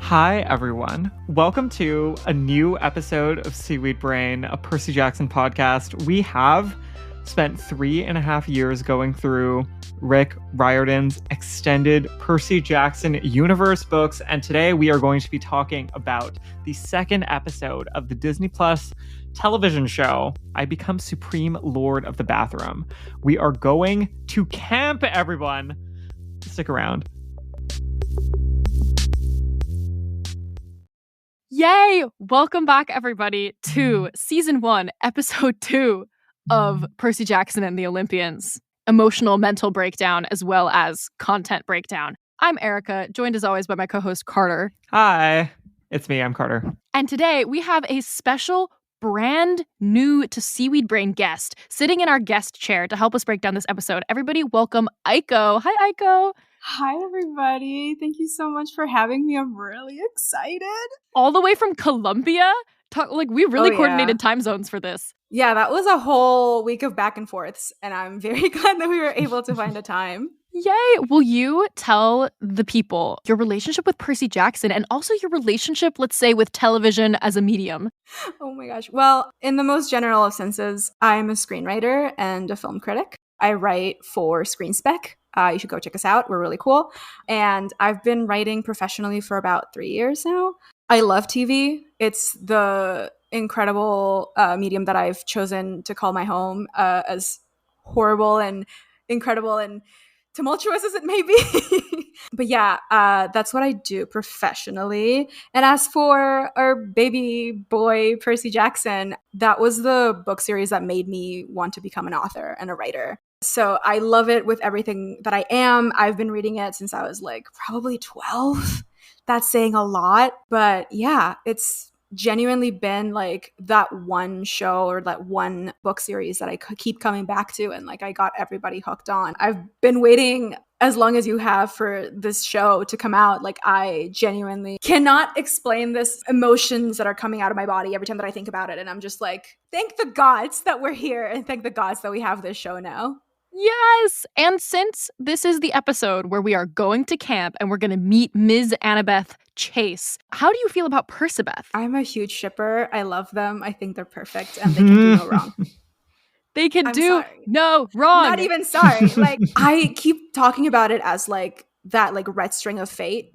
Hi, everyone. Welcome to a new episode of Seaweed Brain, a Percy Jackson podcast. We have spent 3.5 years going through Rick Riordan's extended Percy Jackson universe books, and today we are going to be talking about the second episode of the Disney Plus television show, I Become Supreme Lord of the Bathroom. We are going to camp, everyone. Stick around. Yay! Welcome back, everybody, to Season 1, Episode 2 of Percy Jackson and the Olympians. Emotional, mental breakdown, as well as content breakdown. I'm Erica, joined as always by my co-host Carter. Hi, it's me, I'm Carter. And today we have a special, brand new to Seaweed Brain guest sitting in our guest chair to help us break down this episode. Everybody welcome Aiko. Hi, Aiko. Hi, everybody. Thank you so much for having me. I'm really excited. All the way from Colombia? We really coordinated time zones for this. Yeah, that was a whole week of back and forths, and I'm very glad that we were able to find a time. Yay! Will you tell the people your relationship with Percy Jackson and also your relationship, let's say, with television as a medium? Oh my gosh. Well, in the most general of senses, I'm a screenwriter and a film critic. I write for ScreenSpec. You should go check us out. We're really cool. And I've been writing professionally for about 3 years now. I love TV. It's the incredible medium that I've chosen to call my home, as horrible and incredible and tumultuous as it may be. But yeah, that's what I do professionally. And as for our baby boy, Percy Jackson, that was the book series that made me want to become an author and a writer. So I love it with everything that I am. I've been reading it since I was probably 12. That's saying a lot. But yeah, it's genuinely been that one show or that one book series that I keep coming back to, and I got everybody hooked on. I've been waiting as long as you have for this show to come out. I genuinely cannot explain this emotions that are coming out of my body every time that I think about it. And I'm just thank the gods that we're here, and thank the gods that we have this show now. Yes! And since this is the episode where we are going to camp and we're going to meet Ms. Annabeth Chase, how do you feel about Percabeth? I'm a huge shipper. I love them. I think they're perfect, and they can do no wrong. They can do no wrong. Not even sorry. I keep talking about it as that red string of fate.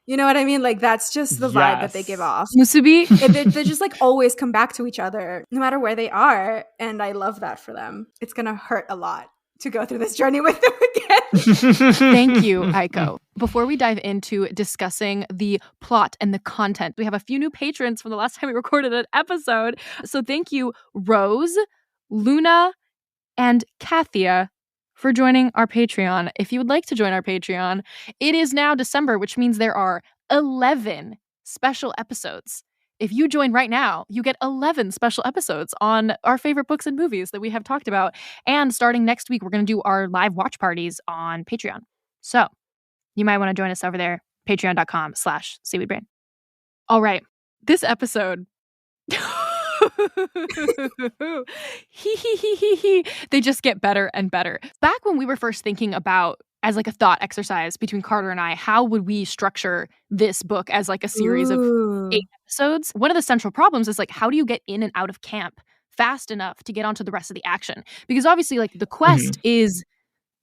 You know what I mean? That's just the vibe that they give off. Musubi. They just always come back to each other no matter where they are. And I love that for them. It's going to hurt a lot to go through this journey with them again. Thank you, Aiko. Before we dive into discussing the plot and the content, we have a few new patrons from the last time we recorded an episode. So thank you, Rose, Luna, and Kathia, for joining our Patreon. If you would like to join our Patreon, it is now December, which means there are 11 special episodes. If you join right now, you get 11 special episodes on our favorite books and movies that we have talked about. And starting next week, we're going to do our live watch parties on Patreon. So you might want to join us over there, patreon.com/seaweedbrain. All right, this episode... They just get better and better. Back when we were first thinking about, as a thought exercise between Carter and I, how would we structure this book as a series of 8 episodes? One of the central problems is how do you get in and out of camp fast enough to get onto the rest of the action? Because obviously the quest is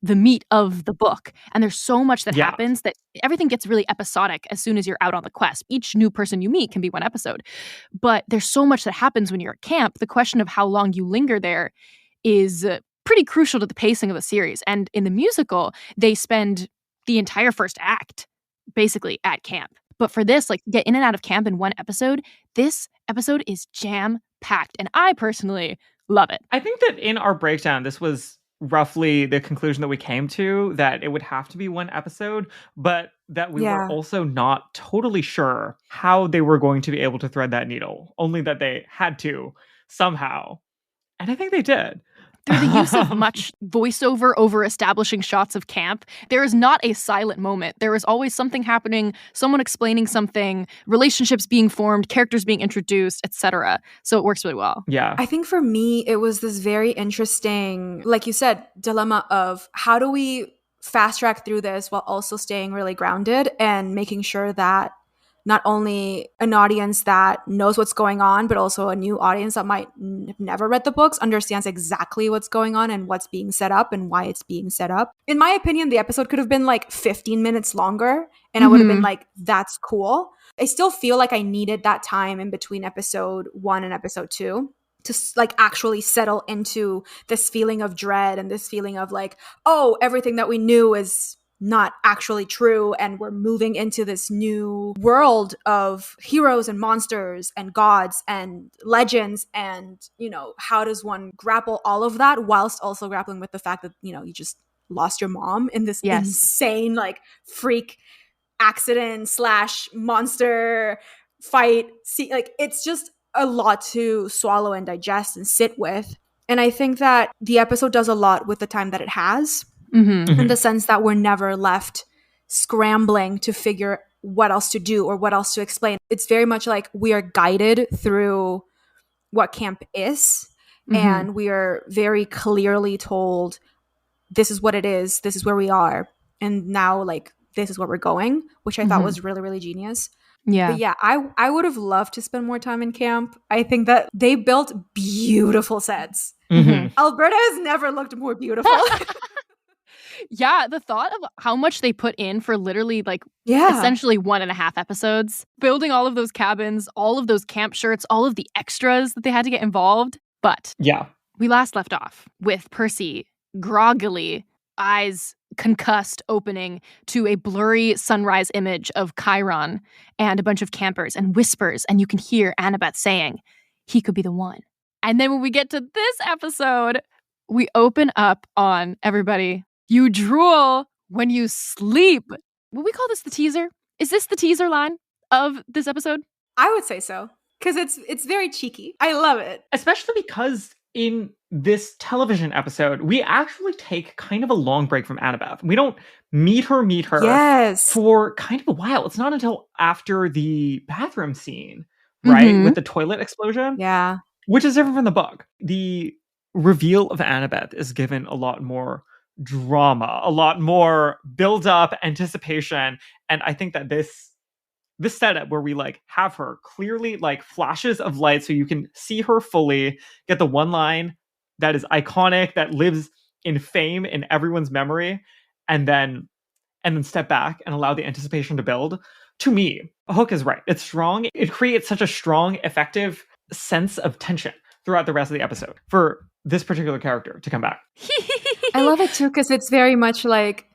the meat of the book, and there's so much that happens that everything gets really episodic as soon as you're out on the quest. Each new person you meet can be one episode, but there's so much that happens when you're at camp. The question of how long you linger there is pretty crucial to the pacing of the series. And in the musical, they spend the entire first act basically at camp. But for this, get in and out of camp in one episode, this episode is jam-packed, and I personally love it. I think that in our breakdown, this was roughly the conclusion that we came to, that it would have to be one episode, but that we were also not totally sure how they were going to be able to thread that needle, only that they had to somehow. And I think they did. Through the use of much voiceover over establishing shots of camp, there is not a silent moment. There is always something happening, someone explaining something, relationships being formed, characters being introduced, etc. So it works really well. Yeah. I think for me, it was this very interesting, like you said, dilemma of how do we fast track through this while also staying really grounded and making sure that not only an audience that knows what's going on, but also a new audience that might have never read the books, understands exactly what's going on and what's being set up and why it's being set up. In my opinion, the episode could have been like 15 minutes longer, and I would have been like, that's cool. I still feel like I needed that time in between episode 1 and episode 2 to like actually settle into this feeling of dread and this feeling of like, oh, everything that we knew is not actually true, and we're moving into this new world of heroes and monsters and gods and legends, and you know, how does one grapple all of that whilst also grappling with the fact that, you know, you just lost your mom in this insane like freak accident / monster fight. See, like, it's just a lot to swallow and digest and sit with. And I think that the episode does a lot with the time that it has, in the sense that we're never left scrambling to figure what else to do or what else to explain. It's very much like we are guided through what camp is, and we are very clearly told, this is what it is, this is where we are, and now like this is where we're going, which I thought was really, really genius. Yeah. But yeah, I would have loved to spend more time in camp. I think that they built beautiful sets. Alberta has never looked more beautiful. Yeah, the thought of how much they put in for literally like essentially 1.5 episodes, building all of those cabins, all of those camp shirts, all of the extras that they had to get involved. But we last left off with Percy groggily, eyes concussed, opening to a blurry sunrise image of Chiron and a bunch of campers and whispers, and you can hear Annabeth saying, he could be the one. And then when we get to this episode, we open up on everybody. You drool when you sleep. Will we call this the teaser? Is this the teaser line of this episode? I would say so, because it's very cheeky. I love it. Especially because in this television episode, we actually take kind of a long break from Annabeth. We don't meet her for kind of a while. It's not until after the bathroom scene, right? With the toilet explosion. Yeah. Which is different from the book. The reveal of Annabeth is given a lot more drama, a lot more build up, anticipation, and I think that this setup where we like have her clearly like flashes of light so you can see her fully, get the one line that is iconic, that lives in fame in everyone's memory, and then step back and allow the anticipation to build. To me, Hook is right. It's strong. It creates such a strong, effective sense of tension throughout the rest of the episode for this particular character to come back. I love it too, because it's very much like,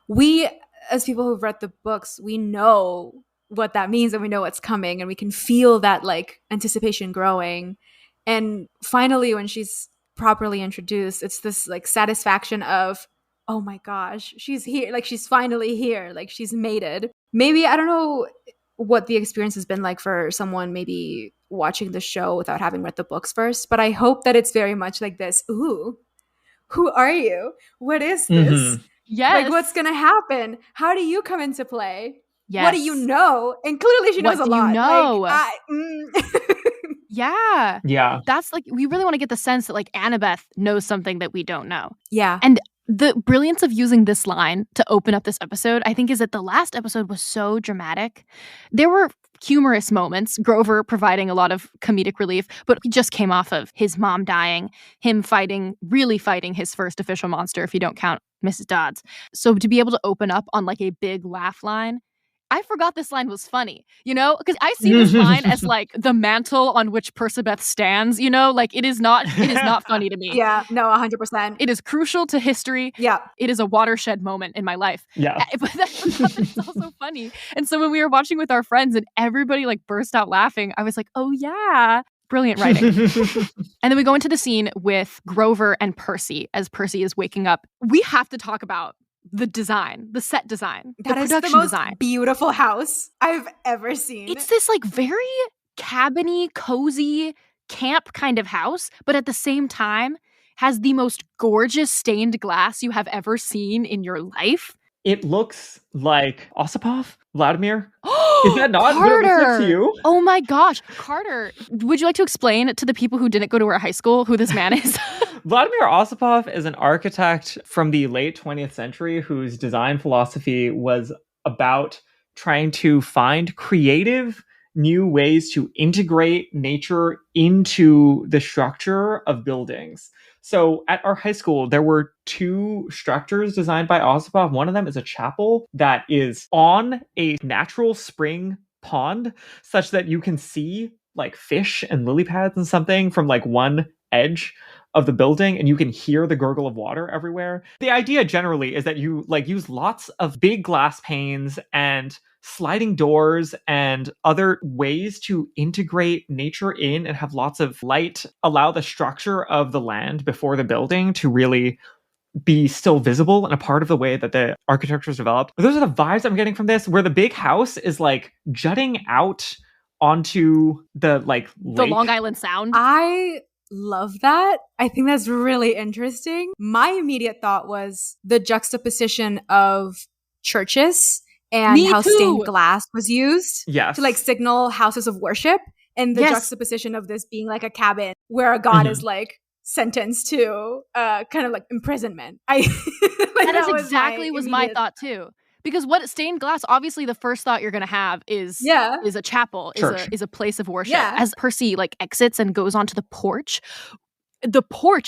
we as people who've read the books, we know what that means and we know what's coming, and we can feel that like anticipation growing. And finally, when she's properly introduced, it's this like satisfaction of, oh my gosh, she's here, like she's finally here, like she's mated. Maybe, I don't know what the experience has been like for someone maybe watching the show without having read the books first, but I hope that it's very much like this, ooh, who are you? What is this? Yes. Like, what's gonna happen? How do you come into play? Yes. What do you know? And clearly she knows a lot. You know? Like, Yeah. That's like, we really want to get the sense that like Annabeth knows something that we don't know. Yeah. And the brilliance of using this line to open up this episode, I think, is that the last episode was so dramatic. There were humorous moments, Grover providing a lot of comedic relief, but we just came off of his mom dying, him really fighting his first official monster, if you don't count Mrs. Dodds. So to be able to open up on like a big laugh line, I forgot this line was funny, you know? Because I see this line as like the mantle on which Percabeth stands, you know? Like it is not funny to me. Yeah, no, 100%. It is crucial to history. Yeah. It is a watershed moment in my life. Yeah. But it's also funny. And so when we were watching with our friends and everybody like burst out laughing, I was like, oh yeah. Brilliant writing. And then we go into the scene with Grover and Percy as Percy is waking up. We have to talk about the design, the set design, the production the most design. Beautiful house I've ever seen. It's this like very cabiny, cozy camp kind of house, but at the same time has the most gorgeous stained glass you have ever seen in your life. It looks like Osipov, Vladimir. Is that not Carter? To you? Oh my gosh. Carter, would you like to explain to the people who didn't go to our high school who this man is? Vladimir Osipov is an architect from the late 20th century whose design philosophy was about trying to find creative new ways to integrate nature into the structure of buildings. So at our high school, there were two structures designed by Osipov. One of them is a chapel that is on a natural spring pond, such that you can see like fish and lily pads and something from like one edge of the building, and you can hear the gurgle of water everywhere. The idea generally is that you like use lots of big glass panes and sliding doors and other ways to integrate nature in and have lots of light, allow the structure of the land before the building to really be still visible and a part of the way that the architecture is developed. Those are the vibes I'm getting from this, where the big house is like jutting out onto the like lake. The Long Island Sound. I love that. I think that's really interesting. My immediate thought was the juxtaposition of churches and Me how too. stained glass was used Yes. to like signal houses of worship, and the Yes. juxtaposition of this being like a cabin where a god is like sentenced to kind of like imprisonment. Like, That is exactly was my thought too. Because what stained glass, obviously the first thought you're gonna have is a chapel, is a place of worship. Yeah. As Percy like exits and goes onto the porch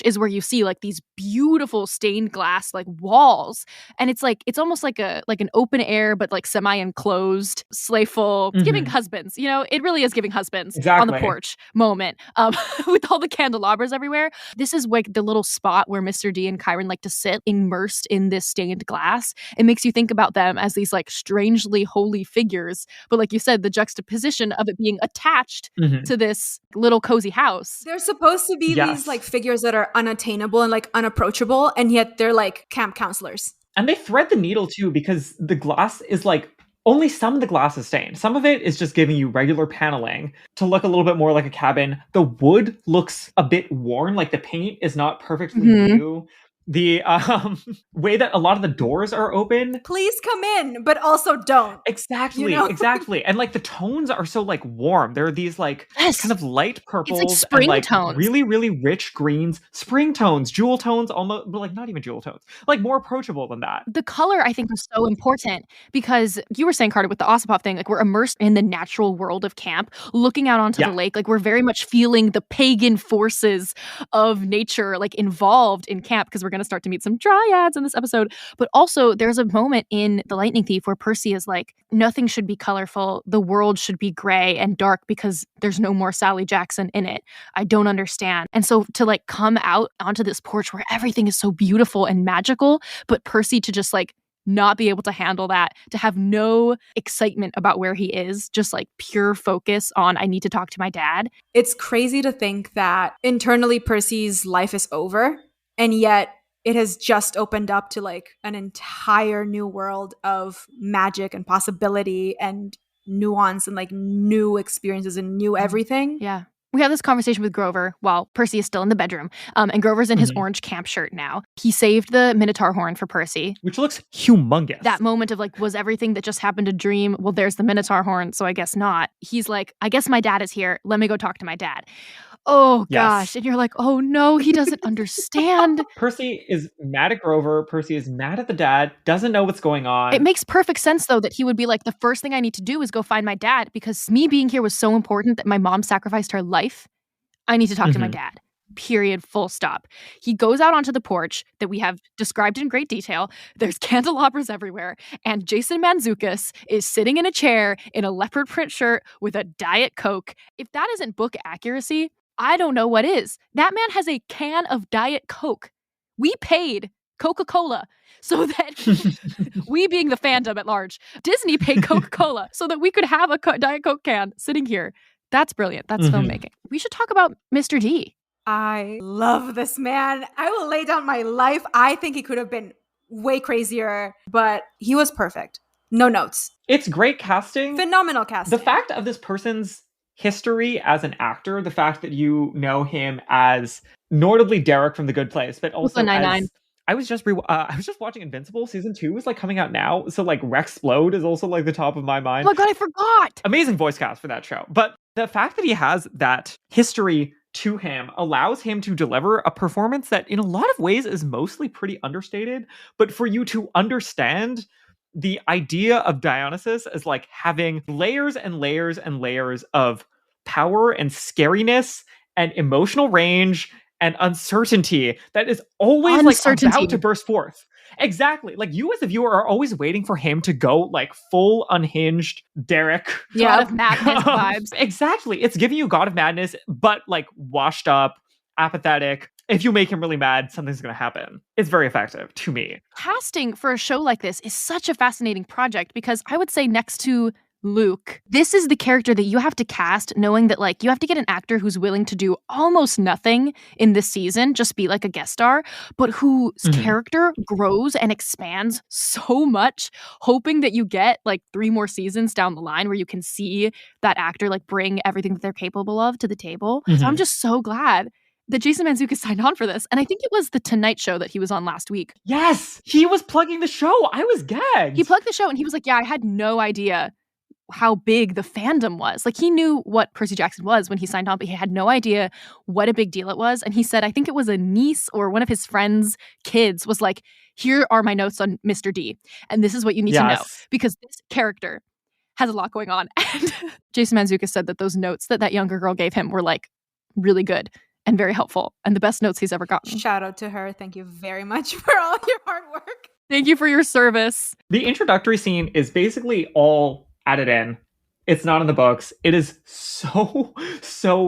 is where you see like these beautiful stained glass like walls, and it's almost like an open air but like semi-enclosed slayful. It's giving husbands, it really is giving husbands on the porch moment, with all the candelabras everywhere. This is like the little spot where Mr. D and Chiron like to sit immersed in this stained glass. It makes you think about them as these like strangely holy figures, but like you said, the juxtaposition of it being attached to this little cozy house. They're supposed to be these like figures that are unattainable and like unapproachable, and yet they're like camp counselors. And they thread the needle too, because the glass is like only some of the glass is stained. Some of it is just giving you regular paneling to look a little bit more like a cabin. The wood looks a bit worn, like the paint is not perfectly new. The way that a lot of the doors are open. Please come in, but also don't. Exactly, exactly. And like the tones are so like warm. There are these like kind of light purples, it's like spring and, like, tones, really, really rich greens, spring tones, jewel tones, almost, but like not even jewel tones, like more approachable than that. The color I think was so important because you were saying, Carter, with the Osipov thing, like we're immersed in the natural world of camp, looking out onto the lake, like we're very much feeling the pagan forces of nature like involved in camp, because we're going to start to meet some dryads in this episode. But also there's a moment in The Lightning Thief where Percy is like, nothing should be colorful. The world should be gray and dark because there's no more Sally Jackson in it. I don't understand. And so to like come out onto this porch where everything is so beautiful and magical, but Percy to just like not be able to handle that, to have no excitement about where he is, just like pure focus on, I need to talk to my dad. It's crazy to think that internally Percy's life is over, and yet it has just opened up to like an entire new world of magic and possibility and nuance and like new experiences and new everything. Yeah. We have this conversation with Grover while Percy is still in the bedroom. And Grover's in his orange camp shirt now. He saved the Minotaur horn for Percy, which looks humongous. That moment of like, was everything that just happened a dream? Well, there's the Minotaur horn, so I guess not. He's like, I guess my dad is here. Let me go talk to my dad. Oh, gosh. And you're like, oh, no, he doesn't understand. Percy is mad at Grover. Percy is mad at the dad, doesn't know what's going on. It makes perfect sense, though, that he would be like, the first thing I need to do is go find my dad, because me being here was so important that my mom sacrificed her life. I need to talk to my dad. Period. Full stop. He goes out onto the porch that we have described in great detail. There's candelabras everywhere. And Jason Mantzoukas is sitting in a chair in a leopard print shirt with a Diet Coke. If that isn't book accuracy, I don't know what is. That man has a can of Diet Coke. We paid Coca-Cola so that we, being the fandom at large, Disney paid Coca-Cola so that we could have a Diet Coke can sitting here. That's brilliant. That's filmmaking. We should talk about Mr. D. I love this man. I will lay down my life. I think he could have been way crazier, but he was perfect. No notes. It's great casting. Phenomenal casting. The fact of this person's history as an actor, the fact that you know him as notably Derek from The Good Place, but also as... I was just watching Invincible. Season 2 is like coming out now. So like Rexplode is also like the top of my mind. Oh my God, I forgot. Amazing voice cast for that show. But the fact that he has that history to him allows him to deliver a performance that in a lot of ways is mostly pretty understated. But for you to understand the idea of Dionysus as like having layers and layers and layers of power and scariness and emotional range and uncertainty that is always like about to burst forth. Exactly. Like you as a viewer are always waiting for him to go like full unhinged Derek. God of Madness vibes. Exactly. It's giving you God of Madness, but like washed up, apathetic. If you make him really mad, something's going to happen. It's very effective to me. Casting for a show like this is such a fascinating project because I would say next to Luke, this is the character that you have to cast knowing that like you have to get an actor who's willing to do almost nothing in this season, just be like a guest star, but whose character grows and expands so much, hoping that you get like 3 more seasons down the line where you can see that actor like bring everything that they're capable of to the table. So I'm just so glad that Jason Mantzoukas signed on for this. And I think it was the Tonight Show that he was on last week. Yes, he was plugging the show. I was gagged. He plugged the show and he was like, yeah, I had no idea how big the fandom was. Like he knew what Percy Jackson was when he signed on, but he had no idea what a big deal it was. And he said, I think it was a niece or one of his friends' kids was like, here are my notes on Mr. D. And this is what you need to know because this character has a lot going on. And Jason Mantzoukas said that those notes that younger girl gave him were like really good and very helpful and the best notes he's ever gotten. Shout out to her. Thank you very much for all your hard work. Thank you for your service. The introductory scene is basically all added in. It's not in the books. It is so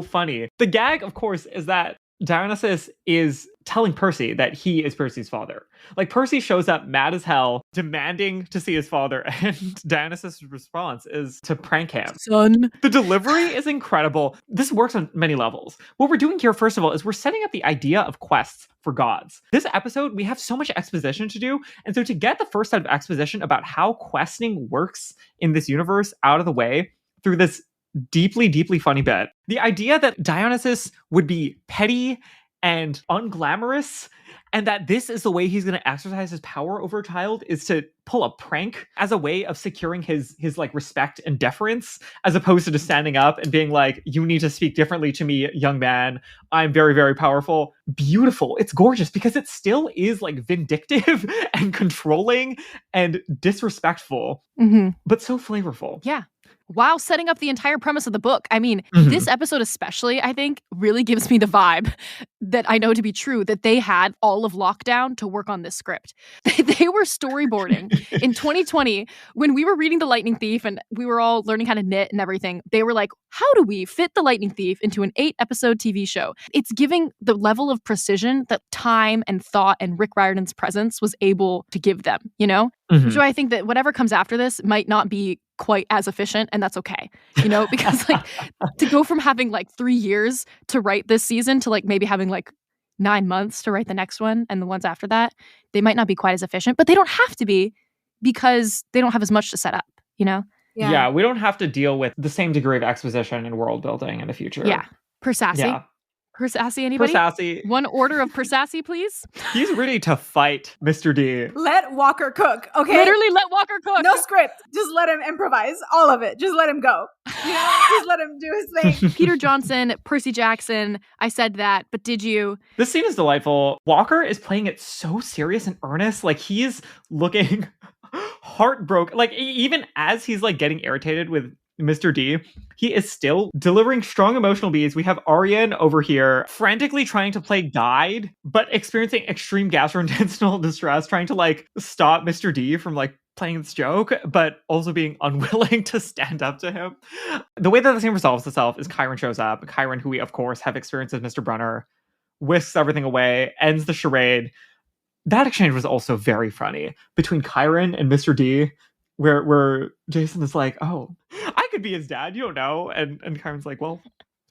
funny. The gag, of course, is that Dionysus is telling Percy that he is Percy's father. Like Percy shows up mad as hell, demanding to see his father, and Dionysus' response is to prank him. Son. The delivery is incredible. This works on many levels. What we're doing here, first of all, is we're setting up the idea of quests for gods. This episode, we have so much exposition to do, and so to get the first set of exposition about how questing works in this universe out of the way through this deeply funny bit, the idea that Dionysus would be petty and unglamorous, and that this is the way he's going to exercise his power over a child is to pull a prank as a way of securing his like respect and deference, as opposed to just standing up and being like, you need to speak differently to me, young man. I'm very powerful. Beautiful. It's gorgeous because it still is like vindictive and controlling and disrespectful, but so flavorful. Yeah. While setting up the entire premise of the book. I mean, this episode especially, I think, really gives me the vibe that I know to be true, that they had all of lockdown to work on this script. They were storyboarding. In 2020, when we were reading The Lightning Thief and we were all learning how to knit and everything, they were like, how do we fit The Lightning Thief into an 8-episode TV show? It's giving the level of precision that time and thought and Rick Riordan's presence was able to give them, you know? So I think that whatever comes after this might not be quite as efficient, and that's okay, you know, because like to go from having like 3 years to write this season to like maybe having like 9 months to write the next one and the ones after that, they might not be quite as efficient, but they don't have to be because they don't have as much to set up, you know? Yeah, we don't have to deal with the same degree of exposition and world building in the future. Yeah. Persassy. Yeah. Persassy, anybody? Persassy. One order of Persassy, please. He's ready to fight Mr. D. Let Walker cook, okay? Literally let Walker cook. No script. Just let him improvise. All of it. Just let him go. You know? Just let him do his thing. Peter Johnson, Percy Jackson. I said that, but did you? This scene is delightful. Walker is playing it so serious and earnest. Like he's looking heartbroken. Like even as he's like getting irritated with Mr. D, he is still delivering strong emotional beats. We have Arian over here frantically trying to play guide, but experiencing extreme gastrointestinal distress, trying to like stop Mr. D from like playing this joke, but also being unwilling to stand up to him. The way that the scene resolves itself is Chiron shows up. Chiron, who we of course have experienced as Mr. Brunner, whisks everything away, ends the charade. That exchange was also very funny between Chiron and Mr. D, where Jason is like, oh, I could be his dad, you don't know. And Chiron's like, well,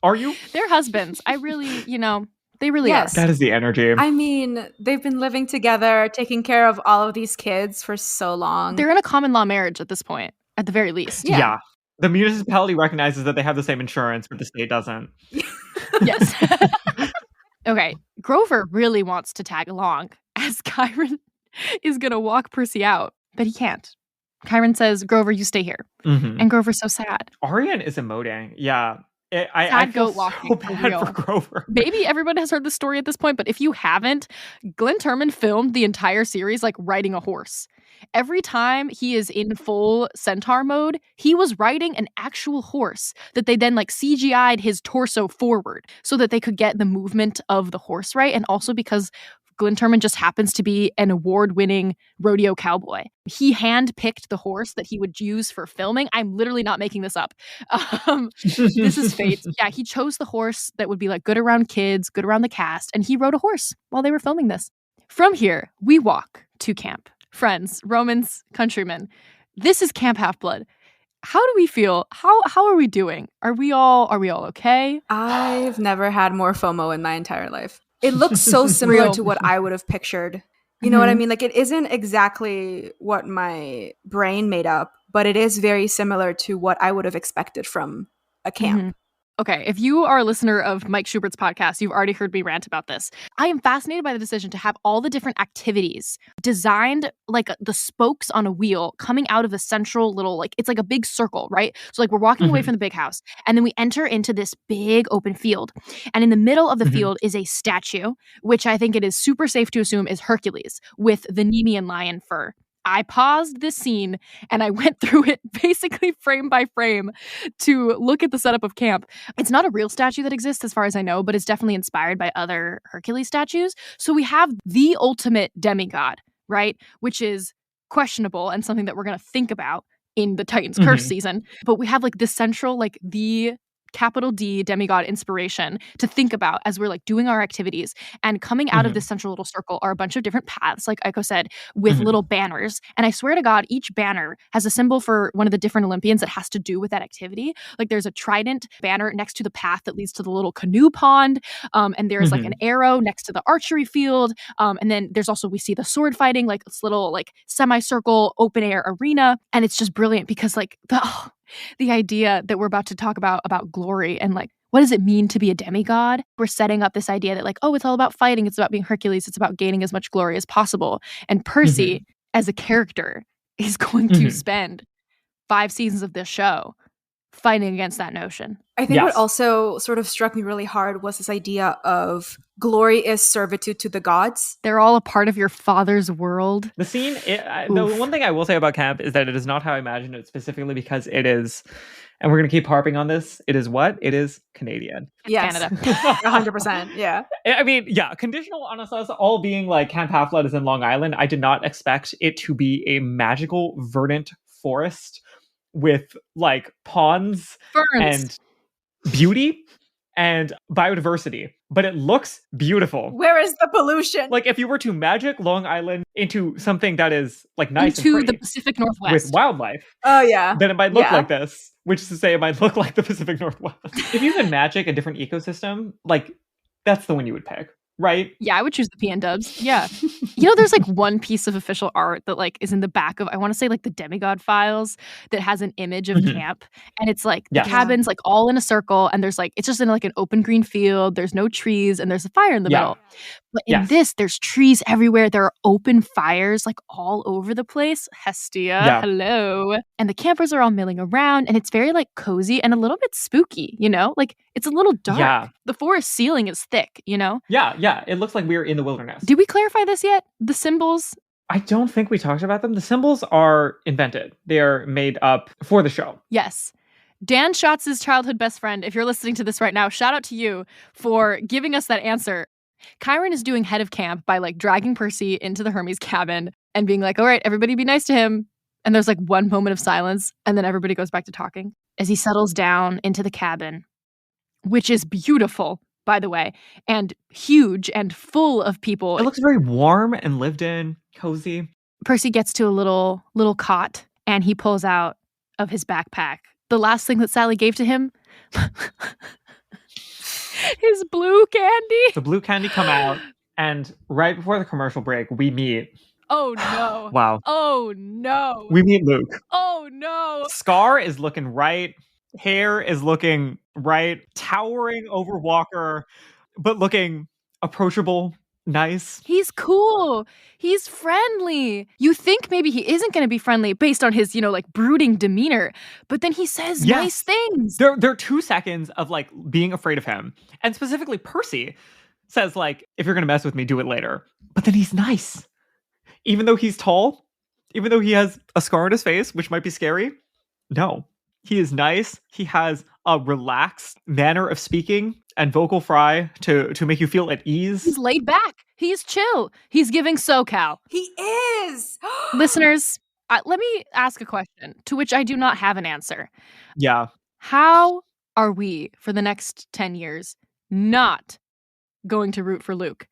are you? They're husbands. I really, you know, they really Yes. are. That is the energy. I mean, they've been living together, taking care of all of these kids for so long. They're in a common law marriage at this point, at the very least. Yeah. The municipality recognizes that they have the same insurance, but the state doesn't. Yes. Okay. Grover really wants to tag along as Chiron is going to walk Percy out, but he can't. Chiron says, Grover, you stay here. And Grover's so sad. Arian is emoting. Yeah. I feel goat walking, so for bad real. for Grover. Maybe everyone has heard this story at this point, but if you haven't, Glenn Turman filmed the entire series like riding a horse. Every time he is in full centaur mode, he was riding an actual horse that they then like CGI'd his torso forward so that they could get the movement of the horse right. And also because Glenn Turman just happens to be an award-winning rodeo cowboy. He handpicked the horse that he would use for filming. I'm literally not making this up. This is fate. Yeah, he chose the horse that would be like good around kids, good around the cast, and he rode a horse while they were filming this. From here, we walk to camp. Friends, Romans, countrymen. This is Camp Half-Blood. How do we feel? How are we doing? Are we all okay? I've never had more FOMO in my entire life. It looks so similar to what I would have pictured. You know what I mean? Like, it isn't exactly what my brain made up, but it is very similar to what I would have expected from a camp. Okay, if you are a listener of Mike Schubert's podcast, you've already heard me rant about this. I am fascinated by the decision to have all the different activities designed like the spokes on a wheel coming out of the central little, like, it's like a big circle, right? So like we're walking away from the big house and then we enter into this big open field. And in the middle of the field is a statue, which I think it is super safe to assume is Hercules with the Nemean lion fur. I paused this scene and I went through it basically frame by frame to look at the setup of camp. It's not a real statue that exists as far as I know, but it's definitely inspired by other Hercules statues. So we have the ultimate demigod, right? Which is questionable and something that we're going to think about in the Titans Curse season. But we have like the central, like the capital D demigod inspiration to think about as we're like doing our activities. And coming out of this central little circle are a bunch of different paths, like Aiko said, with little banners. And I swear to God, each banner has a symbol for one of the different Olympians that has to do with that activity. Like there's a trident banner next to the path that leads to the little canoe pond. And there's like an arrow next to the archery field. And then there's also, we see the sword fighting, like this little like semicircle open air arena. And it's just brilliant because like the idea that we're about to talk about glory and like, what does it mean to be a demigod? We're setting up this idea that like, oh, it's all about fighting. It's about being Hercules. It's about gaining as much glory as possible. And Percy, as a character, is going to spend 5 seasons of this show fighting against that notion. I think what also sort of struck me really hard was this idea of glory is servitude to the gods. They're all a part of your father's world. The scene, the one thing I will say about camp is that it is not how I imagined it, specifically because it is, and we're going to keep harping on this, it is what? It is Canadian. Yes. Canada. 100%, yeah. I mean, yeah, conditional on us all being like Camp Half-Blood is in Long Island. I did not expect it to be a magical, verdant forest with like ponds and beauty and biodiversity, but it looks beautiful. Where is the pollution? Like if you were to magic Long Island into something that is like nice into and pretty the Pacific Northwest with wildlife, then it might look like this, which is to say it might look like the Pacific Northwest. If you can magic a different ecosystem, like that's the one you would pick. Right? Yeah, I would choose the PN dubs. Yeah. You know, there's like one piece of official art that like is in the back of, I want to say like the Demigod Files that has an image of camp. And it's like the cabin's like all in a circle and there's like, it's just in like an open green field. There's no trees and there's a fire in the middle. But in this, there's trees everywhere. There are open fires like all over the place. Hestia, hello. And the campers are all milling around and it's very like cozy and a little bit spooky, you know? Like it's a little dark. Yeah. The forest ceiling is thick, you know? Yeah. It looks like we're in the wilderness. Did we clarify this yet? The symbols? I don't think we talked about them. The symbols are invented. They are made up for the show. Yes. Dan Schatz's childhood best friend, if you're listening to this right now, shout out to you for giving us that answer. Chiron is doing head of camp by like dragging Percy into the Hermes cabin and being like, all right, everybody be nice to him. And there's like one moment of silence and then everybody goes back to talking as he settles down into the cabin, which is beautiful, by the way, and huge and full of people. It looks very warm and lived in, cozy. Percy gets to a little cot and he pulls out of his backpack the last thing that Sally gave to him. His blue candy. The blue candy come out, and right before the commercial break, we meet. Oh no! Wow! Oh no! We meet Luke. Oh no! Scar is looking right. Hair is looking right. Towering over Walker, but looking approachable nice. He's cool. He's friendly. You think maybe he isn't going to be friendly based on his, like brooding demeanor, but then he says nice things. There are 2 seconds of like being afraid of him. And specifically Percy says like, if you're going to mess with me, do it later. But then he's nice. Even though he's tall, even though he has a scar on his face, which might be scary. No, he is nice. He has a relaxed manner of speaking and vocal fry to make you feel at ease. He's laid back. He's chill. He's giving SoCal. He is. Listeners, let me ask a question to which I do not have an answer. Yeah. How are we for the next 10 years not going to root for Luke?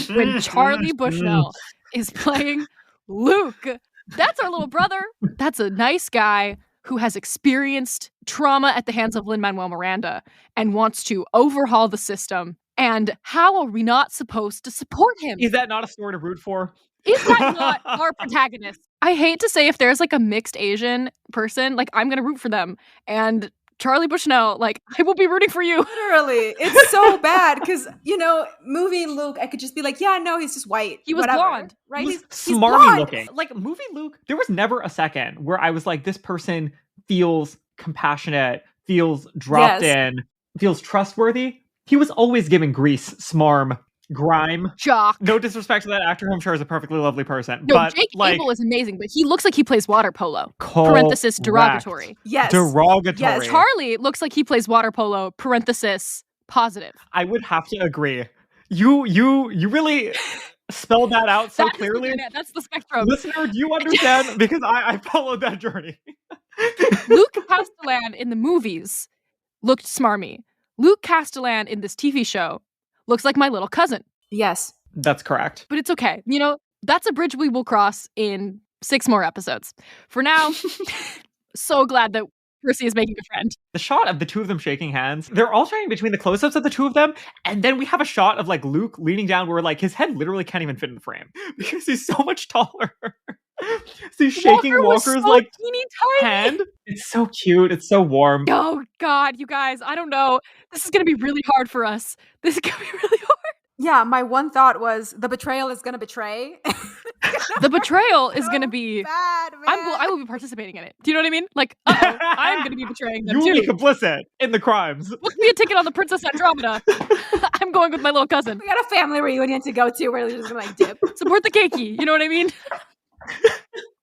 When Charlie Bushnell is playing Luke, that's our little brother. That's a nice guy who has experienced trauma at the hands of Lin-Manuel Miranda and wants to overhaul the system. And how are we not supposed to support him? Is that not a story to root for? Is that not our protagonist? I hate to say if there's like a mixed Asian person, like I'm going to root for them. And Charlie Bushnell, like I will be rooting for you. Literally. It's so bad because, movie Luke, I could just be like, yeah, no, he's just white. He was blonde. Right? He's he's smarmy blonde. looking. Like movie Luke, there was never a second where I was like, this person feels compassionate, feels dropped in, feels trustworthy. He was always giving grease, smarm, grime. Jock. No disrespect to that actor, who I'm sure is a perfectly lovely person. No, but Jake Abel is amazing, but he looks like he plays water polo. Correct. Derogatory. Yes. Derogatory. Yes. Charlie looks like he plays water polo, positive. I would have to agree. You really spelled that out so clearly. That's the spectrum. Listener, do you understand? Because I followed that journey. Luke Castellan in the movies looked smarmy. Luke Castellan in this TV show looks like my little cousin. Yes. That's correct. But it's okay. That's a bridge we will cross in 6 more episodes. For now, so glad that Percy is making a friend. The shot of the 2 of them shaking hands, they're alternating between the close-ups of the 2 of them, and then we have a shot of like Luke leaning down where like his head literally can't even fit in the frame because he's so much taller. So he's shaking Walker's so like teeny tiny hand. It's so cute. It's so warm. Oh God, you guys, I don't know. This is gonna be really hard for us. This is gonna be really hard. Yeah, my one thought was the betrayal is gonna betray. The betrayal is gonna be bad, man. I will be participating in it. Do you know what I mean? Like, I'm gonna be betraying them You too. will be complicit in the crimes. Book me a ticket on the Princess Andromeda. I'm going with my little cousin. We got a family reunion to go to where they're just gonna like dip. Support the keiki. You know what I mean?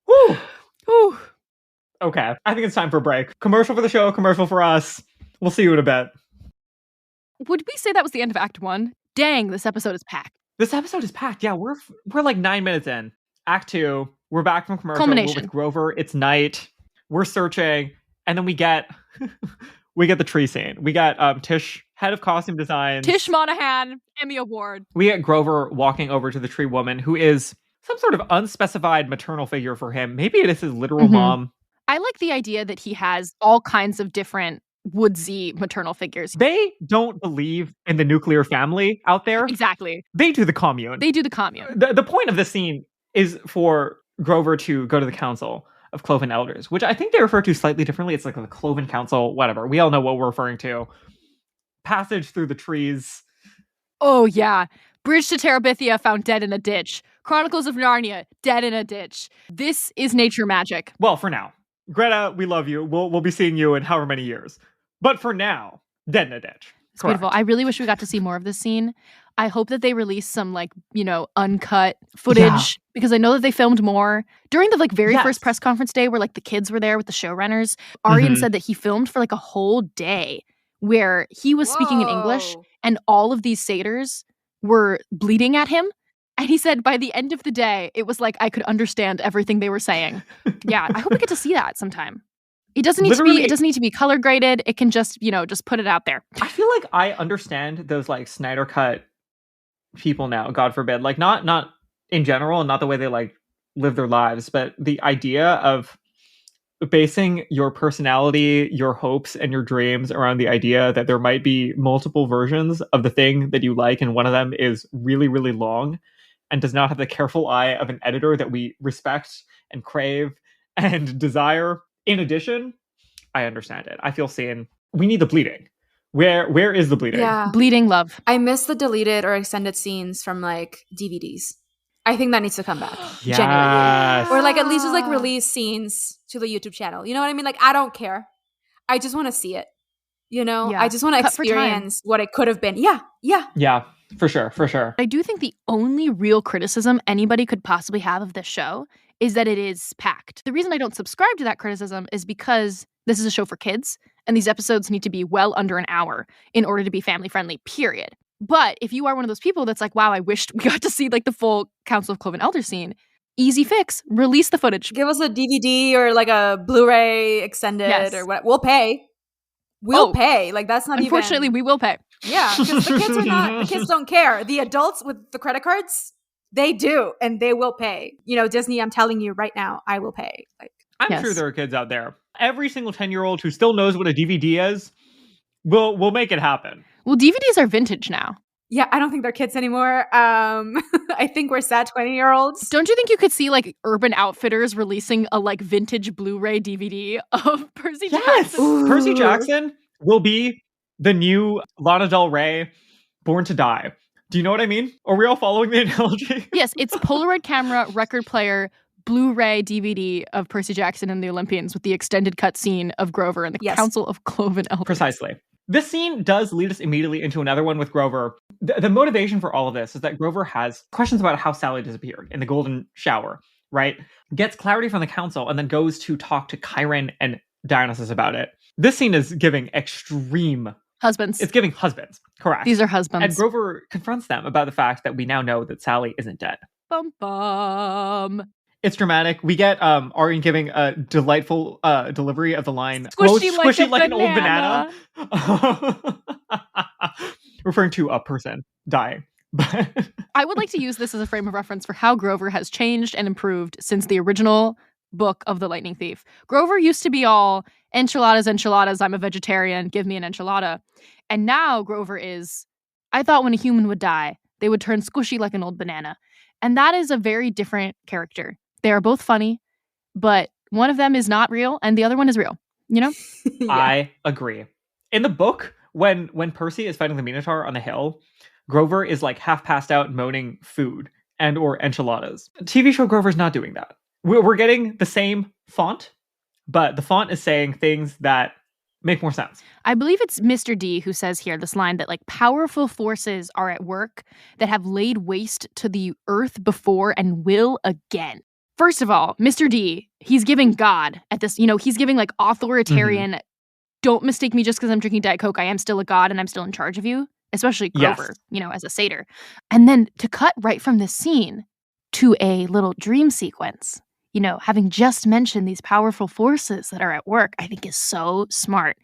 Whew. Whew. Okay, I think it's time for a break. Commercial for the show, commercial for us. We'll see you in a bit. Would we say that was the end of Act 1? Dang, this episode is packed. This episode is packed. Yeah, we're like 9 minutes in. Act 2. We're back from commercial. Culmination. We're with Grover. It's night. We're searching, and then we get the tree scene. We got Tish, head of costume design. Tish Monahan, Emmy Award. We get Grover walking over to the tree woman, who is some sort of unspecified maternal figure for him. Maybe it is his literal mom. I like the idea that he has all kinds of different woodsy maternal figures. They don't believe in the nuclear family out there. Exactly. They do the commune. They do the commune. The point of this scene is for Grover to go to the Council of Cloven Elders, which I think they refer to slightly differently. It's like the Cloven Council, whatever. We all know what we're referring to. Passage through the trees. Oh, yeah. Bridge to Terabithia found dead in a ditch. Chronicles of Narnia, dead in a ditch. This is nature magic. Well, for now. Greta, we love you. We'll be seeing you in however many years. But for now, dead in a ditch. It's beautiful. I really wish we got to see more of this scene. I hope that they release some uncut footage because I know that they filmed more during the very first press conference day where the kids were there with the showrunners. Arian said that he filmed for a whole day where he was speaking in English and all of these satyrs were bleating at him. And he said by the end of the day, it was like I could understand everything they were saying. Yeah, I hope we get to see that sometime. It doesn't need to be color graded. It can just put it out there. I feel like I understand those Snyder Cut people now, God forbid. Not in general and not the way they live their lives, but the idea of basing your personality, your hopes, and your dreams around the idea that there might be multiple versions of the thing that you like, and one of them is really, really long and does not have the careful eye of an editor that we respect and crave and desire. In addition, I understand it. I feel seen. We need the bleeding. Where is the bleeding? Yeah. Bleeding love. I miss the deleted or extended scenes from like DVDs. I think that needs to come back. Yes. Genuinely. Or like at least just like release scenes to the YouTube channel. You know what I mean? Like, I don't care. I just want to see it. You know, Yeah. I just want to Cut for time. experience what it could have been. Yeah. Yeah, for sure. I do think the only real criticism anybody could possibly have of this show is that it is packed. The reason I don't subscribe to that criticism is because this is a show for kids, and these episodes need to be well under an hour in order to be family friendly, period. But if you are one of those people that's like, wow, I wished we got to see like the full Council of Cloven Elder scene, easy fix, release the footage. Give us a DVD or like a Blu-ray extended or what. We'll pay. We'll pay. Like, that's not unfortunately, we will pay. Yeah, because the kids don't care. The adults with the credit cards, they do, and they will pay. You know, Disney, I'm telling you right now, I will pay. Like, I'm sure there are kids out there. Every single 10-year-old who still knows what a DVD is will make it happen. Well, DVDs are vintage now. Yeah, I don't think they're kids anymore. I think we're sad 20-year-olds. Don't you think you could see like Urban Outfitters releasing a like vintage Blu-ray DVD of Percy Jackson? Ooh. Percy Jackson will be the new Lana Del Rey, Born to Die. Do you know what I mean? Are we all following the analogy? Yes, it's Polaroid camera, record player, Blu-ray DVD of Percy Jackson and the Olympians with the extended cut scene of Grover and the Council of Cloven Elders. Precisely. This scene does lead us immediately into another one with Grover. The motivation for all of this is that Grover has questions about how Sally disappeared in the golden shower, right? Gets clarity from the council and then goes to talk to Chiron and Dionysus about it. This scene is giving extreme... Husbands. It's giving husbands, correct. These are husbands. And Grover confronts them about the fact that we now know that Sally isn't dead. Bum bum. It's dramatic. We get Arian giving a delightful delivery of the line, squishy like an old banana. Referring to a person dying. I would like to use this as a frame of reference for how Grover has changed and improved since the original book of The Lightning Thief. Grover used to be all enchiladas, I'm a vegetarian, give me an enchilada. And now Grover is, I thought when a human would die, they would turn squishy like an old banana. And that is a very different character. They are both funny, but one of them is not real and the other one is real, you know? Yeah. I agree. In the book, when Percy is fighting the Minotaur on the hill, Grover is like half passed out moaning food and or enchiladas. TV show Grover's not doing that. We're getting the same font, but the font is saying things that make more sense. I believe it's Mr. D who says here this line that like powerful forces are at work that have laid waste to the earth before and will again. First of all, Mr. D, he's giving God at this, you know, he's giving like authoritarian, don't mistake me just because I'm drinking Diet Coke. I am still a god and I'm still in charge of you, especially Grover, you know, as a satyr. And then to cut right from this scene to a little dream sequence, you know, having just mentioned these powerful forces that are at work, I think is so smart.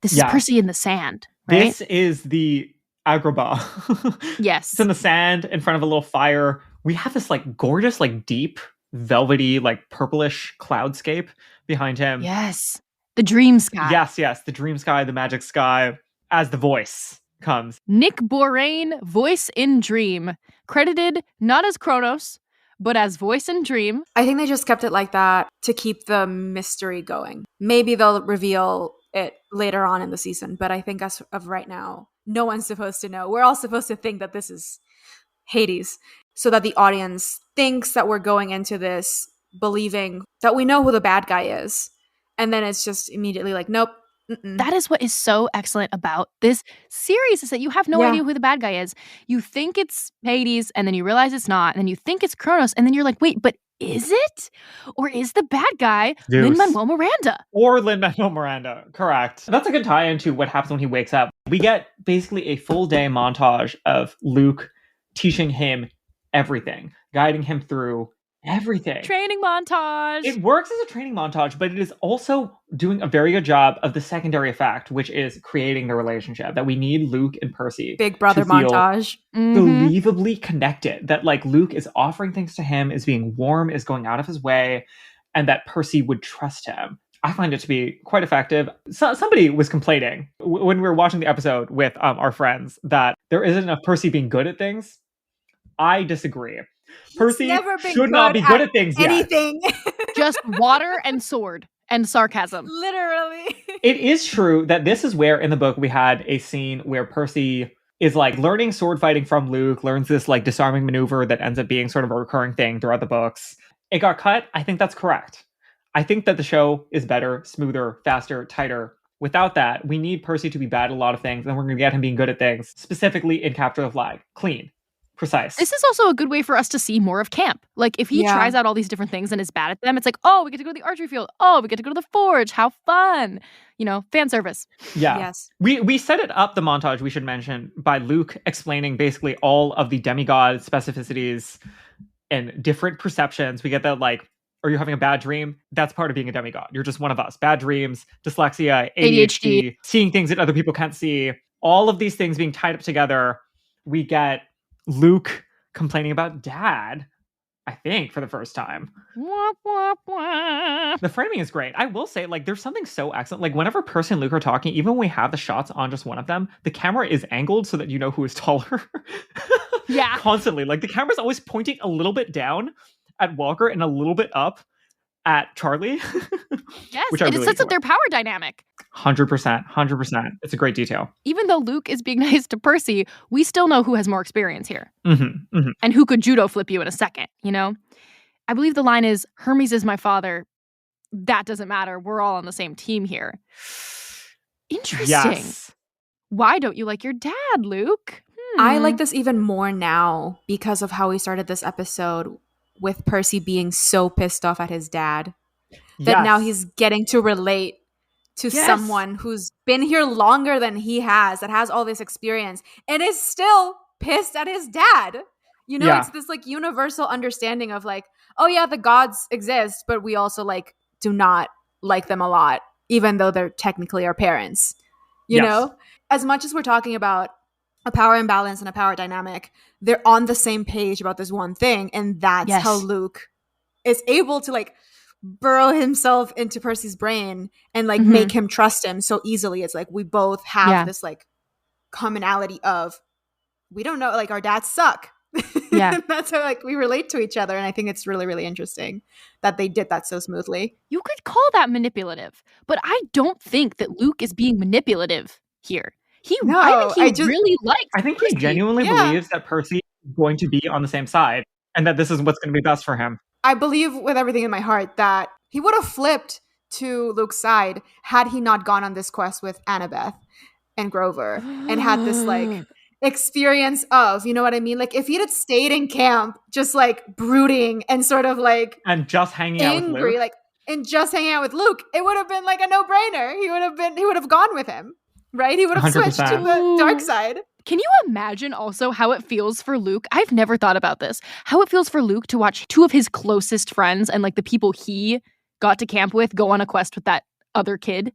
This is Percy in the sand, right? This is the Agrabah. Yes. It's in the sand in front of a little fire. We have this like gorgeous, like deep, velvety, like purplish cloudscape behind him. Yes. The dream sky. Yes. The dream sky, the magic sky, as the voice comes. Nick Borain, voice in dream. Credited not as Kronos, but as voice in dream. I think they just kept it like that to keep the mystery going. Maybe they'll reveal it later on in the season, but I think as of right now, no one's supposed to know. We're all supposed to think that this is Hades, so that the audience thinks that we're going into this believing that we know who the bad guy is. And then it's just immediately like, nope. That is what is so excellent about this series, is that you have no idea who the bad guy is. You think it's Hades, and then you realize it's not, and then you think it's Kronos, and then you're like, wait, but is it? Or is the bad guy Lin-Manuel Miranda? Or Lin-Manuel Miranda, correct. That's a good tie into what happens when he wakes up. We get basically a full day montage of Luke teaching him everything, guiding him through everything. Training montage. It works as a training montage, but it is also doing a very good job of the secondary effect, which is creating the relationship that we need Luke and Percy. Big brother montage. Believably connected. That like Luke is offering things to him, is being warm, is going out of his way, and that Percy would trust him. I find it to be quite effective. Somebody was complaining when we were watching the episode with our friends that there isn't enough Percy being good at things. I disagree. Percy should not be good at things anything. Just water and sword. And sarcasm. Literally. It is true that this is where in the book we had a scene where Percy is like learning sword fighting from Luke, learns this like disarming maneuver that ends up being sort of a recurring thing throughout the books. It got cut. I think that's correct. I think that the show is better, smoother, faster, tighter. Without that, we need Percy to be bad at a lot of things, and we're going to get him being good at things, specifically in Capture the Flag. Clean. Precise. This is also a good way for us to see more of camp. Like, if he tries out all these different things and is bad at them, it's like, oh, we get to go to the archery field. Oh, we get to go to the forge. How fun. You know, fan service. Yeah. Yes. We set it up, the montage, we should mention, by Luke explaining basically all of the demigod specificities and different perceptions. We get that, like, are you having a bad dream? That's part of being a demigod. You're just one of us. Bad dreams, dyslexia, ADHD, seeing things that other people can't see. All of these things being tied up together. We get Luke complaining about Dad, I think, for the first time. Wah, wah, wah. The framing is great. I will say, like, there's something so excellent. Like, whenever Percy and Luke are talking, even when we have the shots on just one of them, the camera is angled so that you know who is taller. Yeah. Constantly. Like, the camera's always pointing a little bit down at Walker and a little bit up at Charlie. Yes, which I it really sets up enjoy. their power dynamic. 100%. It's a great detail. Even though Luke is being nice to Percy, we still know who has more experience here. Mm-hmm, mm-hmm. And who could judo flip you in a second, you know? I believe the line is, Hermes is my father. That doesn't matter. We're all on the same team here. Interesting. Yes. Why don't you like your dad, Luke? I like this even more now because of how we started this episode with Percy being so pissed off at his dad that now he's getting to relate to someone who's been here longer than he has, that has all this experience and is still pissed at his dad. You know, it's this like universal understanding of like, oh yeah, the gods exist, but we also like do not like them a lot, even though they're technically our parents. You know, as much as we're talking about a power imbalance and a power dynamic, they're on the same page about this one thing. And that's how Luke is able to like burrow himself into Percy's brain and like make him trust him so easily. It's like we both have this like commonality of, we don't know, like our dads suck. Yeah. That's how like we relate to each other. And I think it's really, really interesting that they did that so smoothly. You could call that manipulative, but I don't think that Luke is being manipulative here. I think he really likes I think Percy. he genuinely believes that Percy is going to be on the same side and that this is what's going to be best for him. I believe with everything in my heart that he would have flipped to Luke's side had he not gone on this quest with Annabeth and Grover and had this like experience of, you know what I mean? Like if he'd had stayed in camp, just like brooding and sort of like and just hanging out with Luke, like and just hanging out with Luke, it would have been like a no-brainer. He would have gone with him, right? He would have 100%. Switched to the dark side. Can you imagine also how it feels for Luke? I've never thought about this. How it feels for Luke to watch two of his closest friends and like the people he got to camp with go on a quest with that other kid.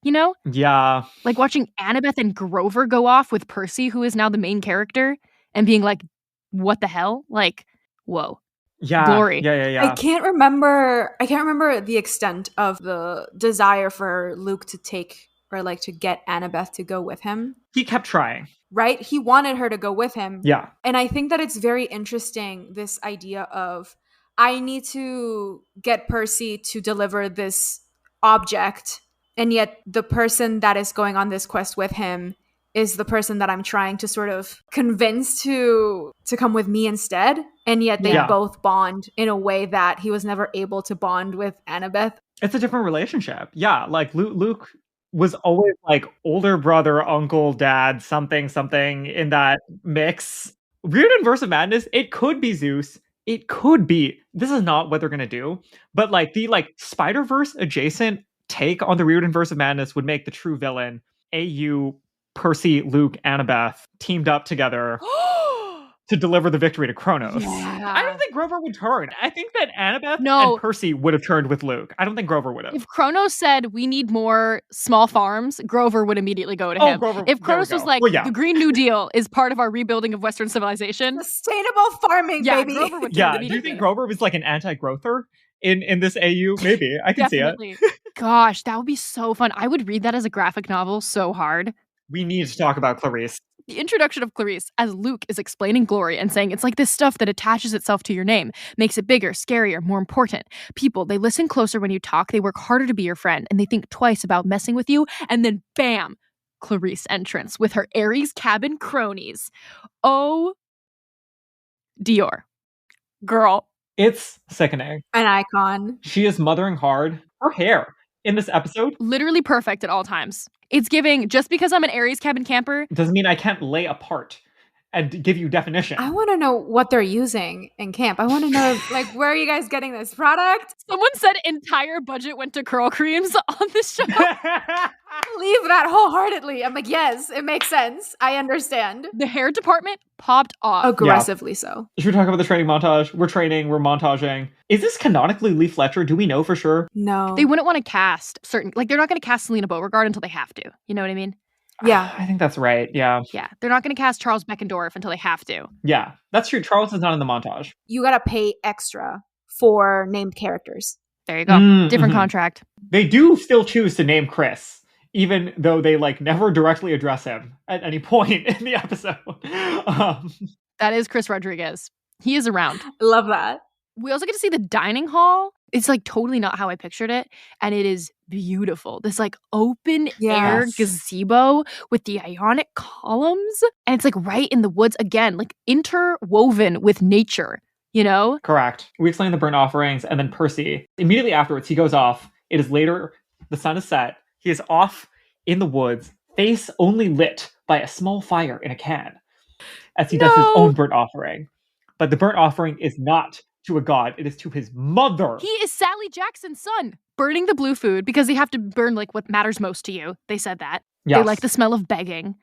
You know? Yeah. Like watching Annabeth and Grover go off with Percy, who is now the main character, and being like, what the hell? Like, whoa. Yeah. Glory. Yeah. I can't remember the extent of the desire for Luke to take or like to get Annabeth to go with him. He kept trying. Right? He wanted her to go with him. Yeah. And I think that it's very interesting, this idea of, I need to get Percy to deliver this object, and yet the person that is going on this quest with him is the person that I'm trying to sort of convince to come with me instead. And yet they both bond in a way that he was never able to bond with Annabeth. It's a different relationship. Yeah, like Luke was always like older brother, uncle, dad, something in that mix. Weird Inverse of Madness, it could be Zeus. It could be, this is not what they're going to do, but like the like Spider-Verse adjacent take on the Weird Inverse of Madness would make the true villain AU, Percy, Luke, Annabeth teamed up together to deliver the victory to Kronos. Yeah. I don't think Grover would turn. I think that Annabeth and Percy would have turned with Luke. I don't think Grover would have. If Kronos said we need more small farms, Grover would immediately go to him. Grover, if Kronos was like, the Green New Deal is part of our rebuilding of Western civilization. Sustainable farming, baby. Grover would do you think Grover was like an anti-growther in this AU? Maybe. I can see it. Gosh, that would be so fun. I would read that as a graphic novel so hard. We need to talk about Clarice. The introduction of Clarice as Luke is explaining glory and saying it's like this stuff that attaches itself to your name, makes it bigger, scarier, more important. People, they listen closer when you talk, they work harder to be your friend, and they think twice about messing with you, and then bam, Clarice entrance with her Aries cabin cronies. Oh, Dior. Girl. It's sickening. An icon. She is mothering hard. Her hair in this episode, literally perfect at all times. It's giving, just because I'm an Aries cabin camper doesn't mean I can't lay apart and give you definition. I want to know what they're using in camp. I want to know, like, where are you guys getting this product? Someone said entire budget went to curl creams on this show. Believe that wholeheartedly. I'm like, yes, it makes sense. I understand. The hair department popped off. Aggressively so. Should we talk about the training montage? We're training, we're montaging. Is this canonically Lee Fletcher? Do we know for sure? No. They wouldn't want to cast certain, like, they're not going to cast Selena Beauregard until they have to. You know what I mean? Yeah. I think that's right. Yeah. Yeah. They're not going to cast Charles Beckendorf until they have to. Yeah. That's true. Charles is not in the montage. You got to pay extra for named characters. There you go. Different contract. They do still choose to name Chris, even though they like never directly address him at any point in the episode. That is Chris Rodriguez. He is around. Love that. We also get to see the dining hall. It's like totally not how I pictured it. And it is beautiful. This like open air gazebo with the ionic columns. And it's like right in the woods again, like interwoven with nature, you know? Correct. We explain the burnt offerings, and then Percy, immediately afterwards, he goes off. It is later, the sun is set. He is off in the woods, face only lit by a small fire in a can, as he does his own burnt offering. But the burnt offering is not to a god, it is to his mother. He is Sally Jackson's son. Burning the blue food because they have to burn like what matters most to you. They said that. Yes. They like the smell of begging,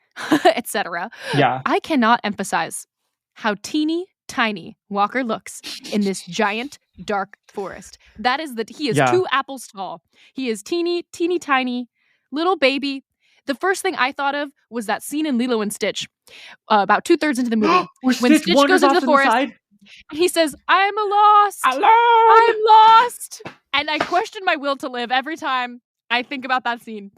etc. Yeah. I cannot emphasize how teeny tiny Walker looks in this giant dark forest. That is that he is 2 apples tall. He is teeny tiny little baby. The first thing I thought of was that scene in Lilo and Stitch, about 2/3 into the movie, when Stitch goes into the forest. And he says, I'm lost. Alone. I'm lost. And I question my will to live every time I think about that scene.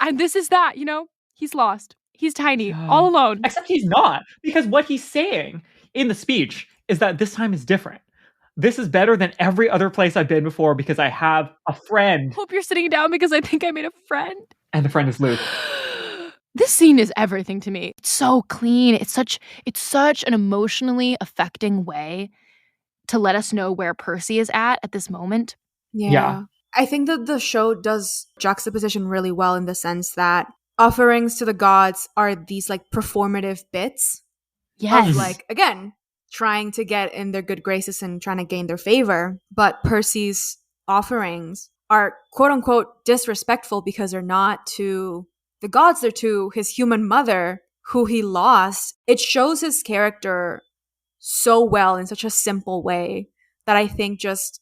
And this is that, you know, he's lost. He's tiny, all alone. Except he's not, because what he's saying in the speech is that this time is different. This is better than every other place I've been before because I have a friend. Hope you're sitting down because I think I made a friend. And the friend is Luke. This scene is everything to me. It's so clean. It's such an emotionally affecting way to let us know where Percy is at this moment. Yeah. I think that the show does juxtaposition really well in the sense that offerings to the gods are these like performative bits of like, again, trying to get in their good graces and trying to gain their favor. But Percy's offerings are quote unquote disrespectful because they're not to the gods, they're to his human mother who he lost. It shows his character so well in such a simple way that I think just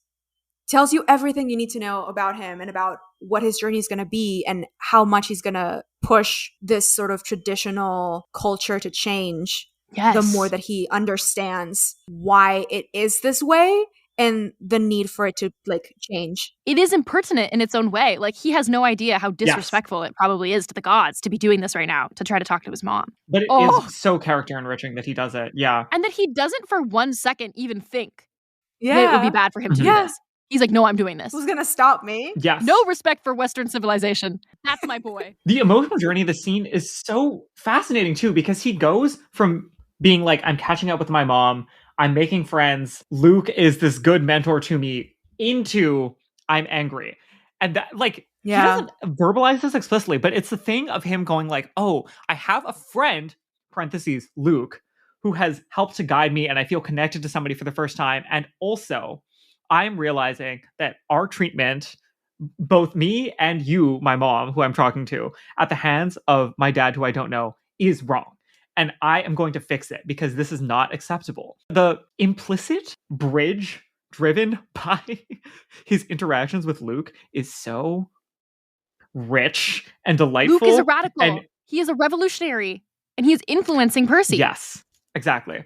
tells you everything you need to know about him and about what his journey is going to be and how much he's going to push this sort of traditional culture to change. Yes. The more that he understands why it is this way and the need for it to like change. It is impertinent in its own way. Like he has no idea how disrespectful it probably is to the gods to be doing this right now, to try to talk to his mom. But it is so character enriching that he does it. Yeah. And that he doesn't for 1 second even think that it would be bad for him to do this. He's like, no, I'm doing this. Who's going to stop me? Yes. No respect for Western civilization. That's my boy. The emotional journey of the scene is so fascinating too, because he goes from being like, I'm catching up with my mom, I'm making friends, Luke is this good mentor to me, into I'm angry. And that, like, he doesn't verbalize this explicitly, but it's the thing of him going like, oh, I have a friend, parentheses, Luke, who has helped to guide me and I feel connected to somebody for the first time. And also, I'm realizing that our treatment, both me and you, my mom, who I'm talking to, at the hands of my dad, who I don't know, is wrong. And I am going to fix it because this is not acceptable. The implicit bridge driven by his interactions with Luke is so rich and delightful. Luke is a radical. And he is a revolutionary. And he is influencing Percy. Yes, exactly.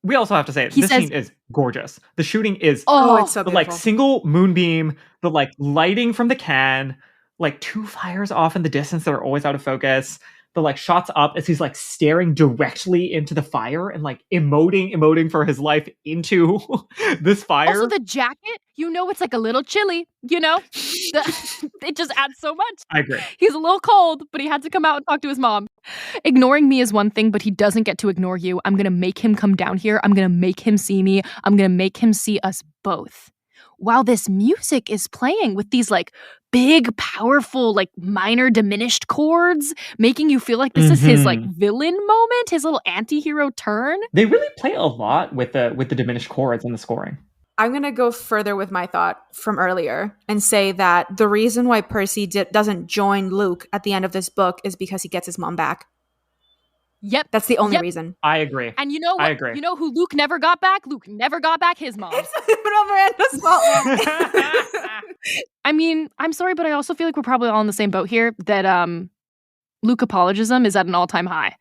We also have to say, this scene is gorgeous. The shooting is it's so beautiful. The like single moonbeam, the like lighting from the can, like 2 fires off in the distance that are always out of focus. the like shots up as he's like staring directly into the fire and like emoting for his life into this fire. Also, the jacket, it's like a little chilly, it just adds so much. I agree. He's a little cold, but he had to come out and talk to his mom. Ignoring me is one thing, but he doesn't get to ignore you. I'm going to make him come down here. I'm going to make him see me. I'm going to make him see us both. While this music is playing with these like big, powerful, like minor diminished chords, making you feel like this is his like villain moment, his little anti-hero turn. They really play a lot with the diminished chords and the scoring. I'm going to go further with my thought from earlier and say that the reason why Percy doesn't join Luke at the end of this book is because he gets his mom back. Yep. That's the only reason. I agree. And you know what? I agree. You know who Luke never got back? Luke never got back his mom. It's Miranda's fault. I mean, I'm sorry, but I also feel like we're probably all in the same boat here that Luke apologism is at an all-time high.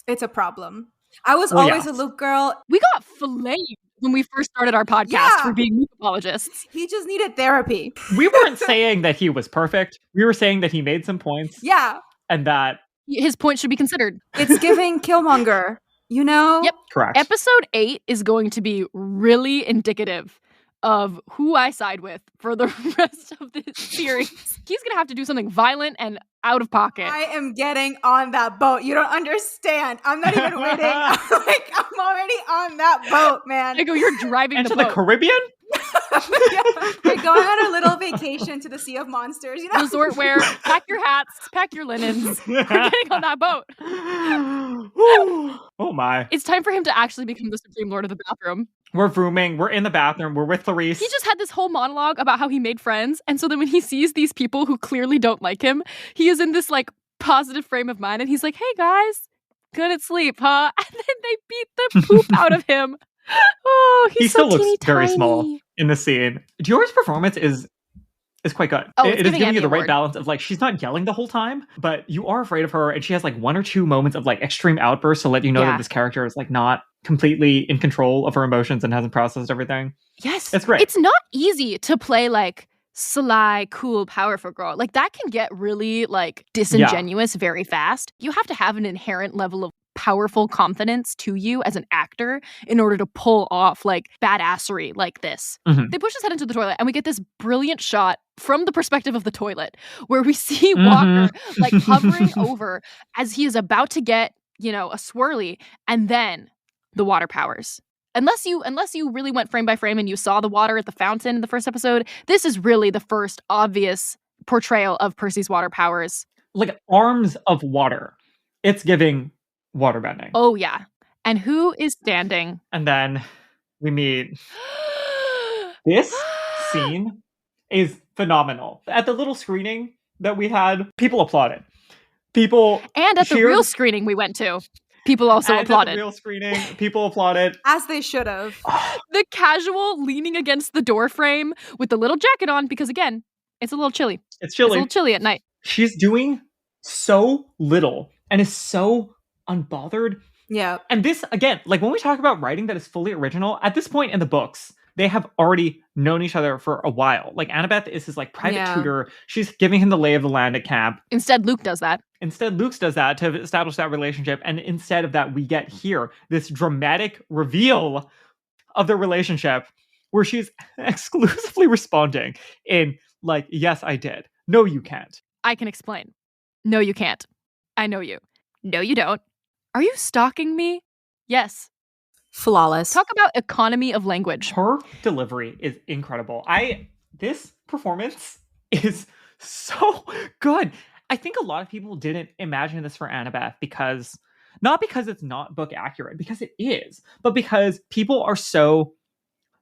It's a problem. I was always a Luke girl. We got flamed when we first started our podcast for being Luke apologists. He just needed therapy. We weren't saying that he was perfect. We were saying that he made some points. Yeah. And that his point should be considered. It's giving Killmonger, Yep. Correct. Episode 8 is going to be really indicative of who I side with for the rest of this series. He's going to have to do something violent and out of pocket. I am getting on that boat. You don't understand. I'm not even waiting. I'm already on that boat, man. I go, you're driving and the to boat. the Caribbean? We're going on a little vacation to the Sea of Monsters, Resort wear, pack your hats, pack your linens. We're getting on that boat. Oh my. It's time for him to actually become the Supreme Lord of the Bathroom. We're vrooming. We're in the bathroom. We're with Clarice. He just had this whole monologue about how he made friends. And so then when he sees these people who clearly don't like him, he is in this like positive frame of mind. And he's like, hey guys, couldn't sleep, huh? And then they beat the poop out of him. Oh, he still so looks very tiny. small in the scene. Dior's performance is quite good. Oh, it is giving you the right award. balance of like, she's not yelling the whole time, but you are afraid of her. And she has like one or two moments of like extreme outbursts to let you know that this character is like not completely in control of her emotions and hasn't processed everything. Yes. It's great. It's not easy to play like sly, cool, powerful girl. Like that can get really like disingenuous very fast. You have to have an inherent level of powerful confidence to you as an actor in order to pull off like badassery like this. They push his head into the toilet and we get this brilliant shot from the perspective of the toilet where we see Walker like hovering over as he is about to get, a swirly, and then the water powers. Unless you really went frame by frame and you saw the water at the fountain in the first episode, this is really the first obvious portrayal of Percy's water powers. Like arms of water. It's giving waterbending. Oh, yeah. And who is standing? And then we meet... This scene is phenomenal. At the little screening that we had, people applauded. People And at the cheered. real screening we went to, people also applauded. At the real screening, people applauded. As they should have. The casual leaning against the door frame with the little jacket on, because again, it's a little chilly. It's chilly. It's a little chilly at night. She's doing so little and is so unbothered. Yeah. And this, again, like when we talk about writing that is fully original, at this point in the books, they have already known each other for a while. Like Annabeth is his like private tutor. She's giving him the lay of the land at camp. Instead, Luke does that. Luke does that to establish that relationship. And instead of that, we get here this dramatic reveal of the relationship where she's exclusively responding in like, yes, I did. No, you can't. I can explain. No, you can't. I know you. No, you don't. Are you stalking me? Yes. Flawless. Talk about economy of language. Her delivery is incredible. This performance is so good. I think a lot of people didn't imagine this for Annabeth because, not because it's not book accurate, because it is, but because people are so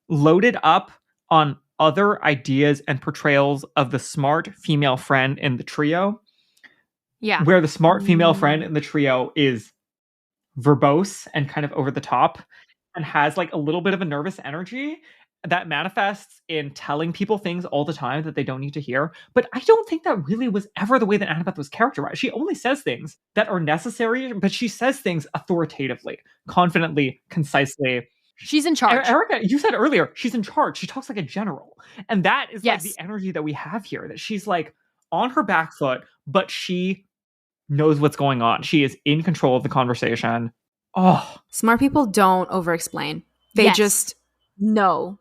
loaded up on other ideas and portrayals of the smart female friend in the trio. Yeah. Where the smart female friend in the trio is verbose and kind of over the top and has like a little bit of a nervous energy that manifests in telling people things all the time that they don't need to hear. But I don't think that really was ever the way that Annabeth was characterized. She only says things that are necessary, but she says things authoritatively, confidently, concisely. She's in charge. Erica, you said earlier, she's in charge. She talks like a general. And that is like the energy that we have here, that she's like on her back foot, but she knows what's going on. She is in control of the conversation. Oh, Smart people don't over-explain. They just know.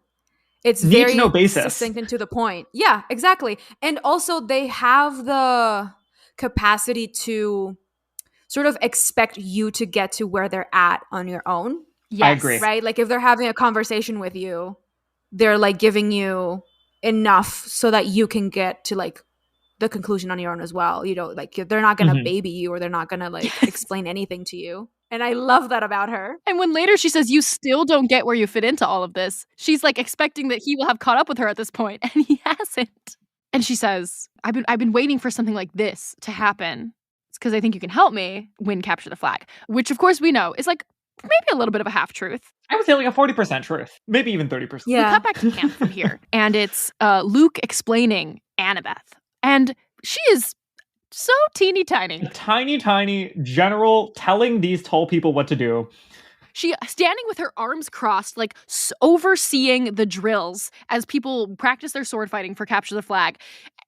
It's need very to know basis. succinct and to the point. Yeah, exactly. And also they have the capacity to sort of expect you to get to where they're at on your own. I agree. Right? Like if they're having a conversation with you, they're like giving you enough so that you can get to like the conclusion on your own as well. You know, like they're not going to baby you, or they're not going to like explain anything to you. And I love that about her. And when later she says, you still don't get where you fit into all of this, she's like expecting that he will have caught up with her at this point, and he hasn't. And she says, I've been waiting for something like this to happen. It's because I think you can help me win Capture the Flag, which of course we know is like maybe a little bit of a half-truth. I would say like a 40% truth, maybe even 30%. Yeah. We cut back to camp from here, and it's Luke explaining Annabeth. And she is so teeny tiny. A tiny, tiny general telling these tall people what to do. She standing with her arms crossed, like overseeing the drills as people practice their sword fighting for Capture the Flag.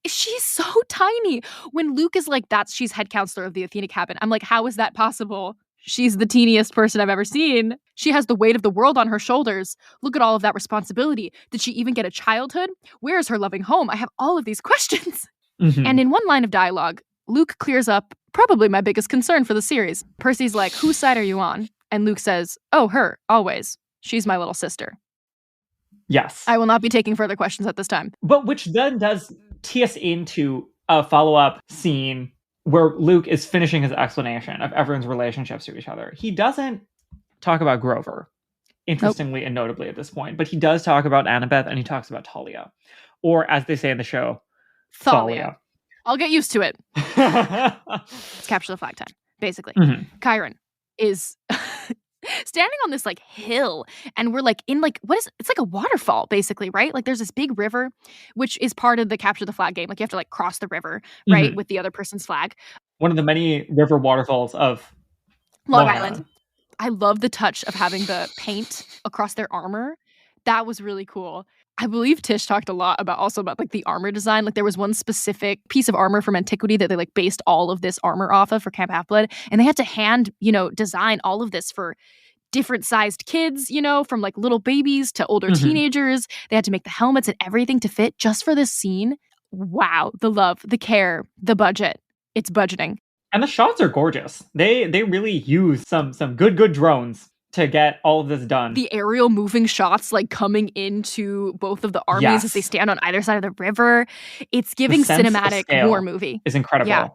She's so tiny. When Luke is like, she's head counselor of the Athena cabin, I'm like, how is that possible? She's the teeniest person I've ever seen. She has the weight of the world on her shoulders. Look at all of that responsibility. Did she even get a childhood? Where is her loving home? I have all of these questions. And in one line of dialogue, Luke clears up probably my biggest concern for the series. Percy's like, whose side are you on? And Luke says, oh, her, always. She's my little sister. Yes. I will not be taking further questions at this time. But which then does tee us into a follow-up scene where Luke is finishing his explanation of everyone's relationships to each other. He doesn't talk about Grover, interestingly and notably at this point, but he does talk about Annabeth, and he talks about Talia. Or, as they say in the show, Thalia. I'll get used to it. It's Capture the Flag time, basically. Chiron is standing on this like hill, and we're like in like, it's like a waterfall, basically, right? Like there's this big river, which is part of the Capture the Flag game. Like you have to like cross the river, right? With the other person's flag. One of the many river waterfalls of Long Island. I love the touch of having the paint across their armor. That was really cool. I believe Tish talked a lot about like the armor design. Like there was one specific piece of armor from antiquity that they like based all of this armor off of for Camp Half-Blood. And they had to hand, design all of this for different sized kids, from like little babies to older teenagers. They had to make the helmets and everything to fit just for this scene. Wow. The love, the care, the budget. It's budgeting. And the shots are gorgeous. They really use some good drones to get all of this done. The aerial moving shots like coming into both of the armies as they stand on either side of the river. It's giving cinematic war movie. Is incredible. Yeah.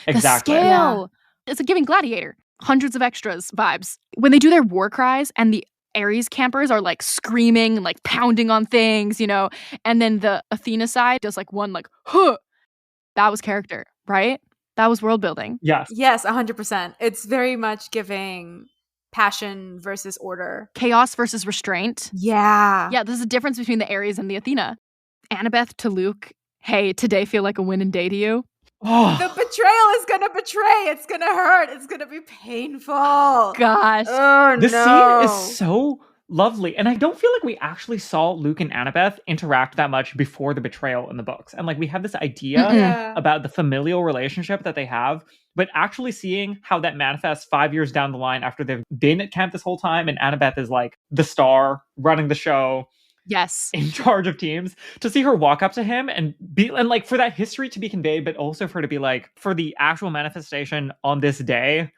Exactly. The scale. Yeah. It's giving Gladiator. Hundreds of extras vibes. When they do their war cries and the Ares campers are like screaming, like pounding on things, and then the Athena side does like one like, huh. That was character, right? That was world building. Yes. Yes, 100%. It's very much giving passion versus order. Chaos versus restraint. Yeah. Yeah, there's a difference between the Ares and the Athena. Annabeth to Luke, hey, today feel like a winning day to you? Oh. The betrayal is going to betray. It's going to hurt. It's going to be painful. Gosh. Oh, this scene is so lovely. And I don't feel like we actually saw Luke and Annabeth interact that much before the betrayal in the books. And like we have this idea about the familial relationship that they have, but actually seeing how that manifests 5 years down the line after they've been at camp this whole time, and Annabeth is like the star running the show. Yes. In charge of teams, to see her walk up to him and like for that history to be conveyed, but also for her to be like, for the actual manifestation on this day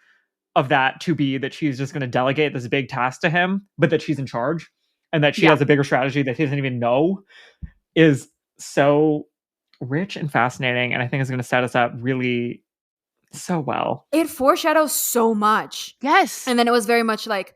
of that to be that she's just going to delegate this big task to him, but that she's in charge and that she has a bigger strategy that he doesn't even know, is so rich and fascinating. And I think it's going to set us up really so well. It foreshadows so much. Yes. And then it was very much like,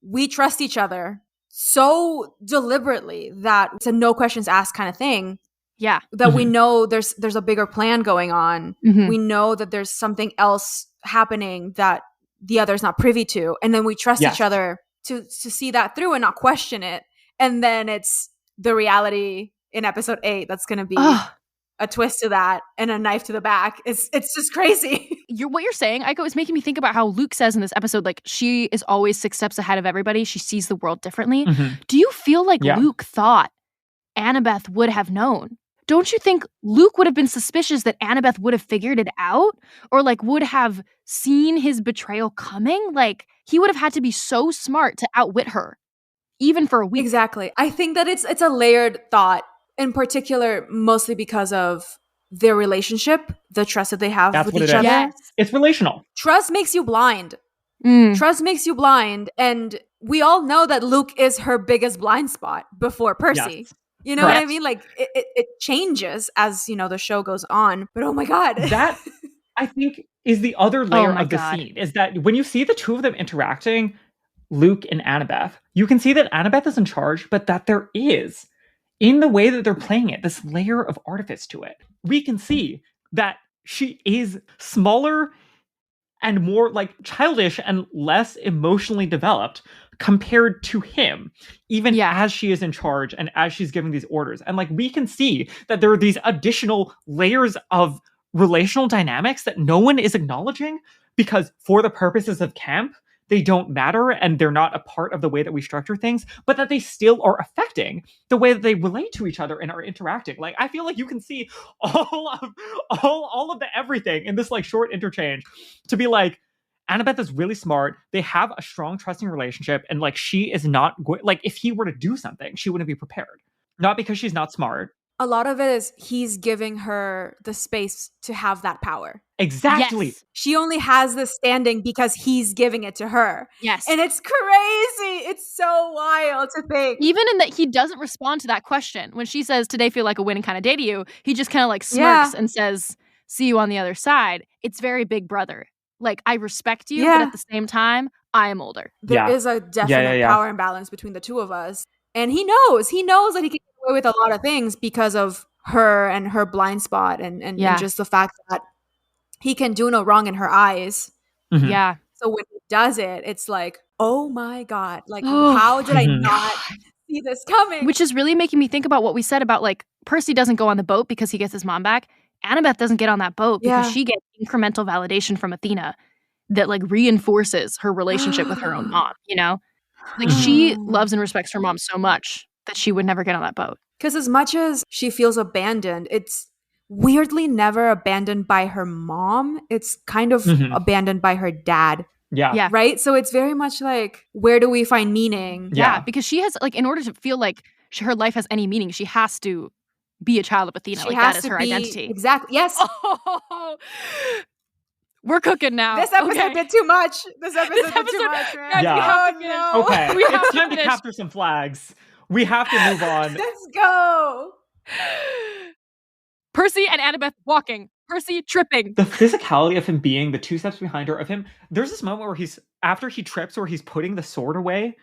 we trust each other so deliberately that it's a no questions asked kind of thing. Yeah. That we know there's a bigger plan going on. We know that there's something else happening that the other's not privy to. And then we trust each other to see that through and not question it. And then it's the reality in episode 8 that's going to be a twist to that and a knife to the back. It's just crazy. What you're saying, Aiko, is making me think about how Luke says in this episode, like, she is always 6 steps ahead of everybody. She sees the world differently. Do you feel like Luke thought Annabeth would have known? don't you think Luke would have been suspicious that Annabeth would have figured it out? Or like would have seen his betrayal coming? Like he would have had to be so smart to outwit her, even for a week. Exactly. I think that it's a layered thought, in particular, mostly because of their relationship, the trust that they have with each other. Yes. It's relational. Trust makes you blind. Trust makes you blind. And we all know that Luke is her biggest blind spot before Percy. Yes. You know Correct. What I mean? Like it changes as, you know, the show goes on. But oh my God. That, I think, is the other layer of the scene, is that when you see the two of them interacting, Luke and Annabeth, you can see that Annabeth is in charge, but that there is, in the way that they're playing it, this layer of artifice to it. We can see that she is smaller and more like childish and less emotionally developed compared to him, even as she is in charge and as she's giving these orders. And like, we can see that there are these additional layers of relational dynamics that no one is acknowledging, because for the purposes of camp, they don't matter and they're not a part of the way that we structure things, but that they still are affecting the way that they relate to each other and are interacting. Like, I feel like you can see all of the everything in this like short interchange to be like, Annabeth is really smart. They have a strong trusting relationship, and like she is not like, if he were to do something, she wouldn't be prepared. Not because she's not smart. A lot of it is he's giving her the space to have that power. Exactly. Yes. She only has the standing because he's giving it to her. Yes. And it's crazy. It's so wild to think. Even in that he doesn't respond to that question. When she says, today feel like a winning kind of day to you, he just kind of like smirks and says, see you on the other side. It's very Big Brother. Like, I respect you, but at the same time, I am older. There is a definite power imbalance between the two of us. And he knows that he can get away with a lot of things because of her and her blind spot and just the fact that he can do no wrong in her eyes. Mm-hmm. Yeah. So when he does it, it's like, oh my God, like, how did I not see this coming? Which is really making me think about what we said about like Percy doesn't go on the boat because he gets his mom back. Annabeth doesn't get on that boat because she gets incremental validation from Athena that like reinforces her relationship with her own mom, you know? Like she loves and respects her mom so much that she would never get on that boat. Because as much as she feels abandoned, it's weirdly never abandoned by her mom. It's kind of abandoned by her dad. Yeah. Right? So it's very much like, where do we find meaning? Yeah, because she has like, in order to feel like her life has any meaning, she has to be a child of Athena. Like that is her identity. Exactly. Yes. Oh, we're cooking now. This episode did too much. This episode did too much. Guys, we have to finish. No. Okay, it's time to capture some flags. We have to move on. Let's go. Percy and Annabeth walking. Percy tripping. The physicality of him being the 2 steps behind her, of him. There's this moment where after he trips, where he's putting the sword away.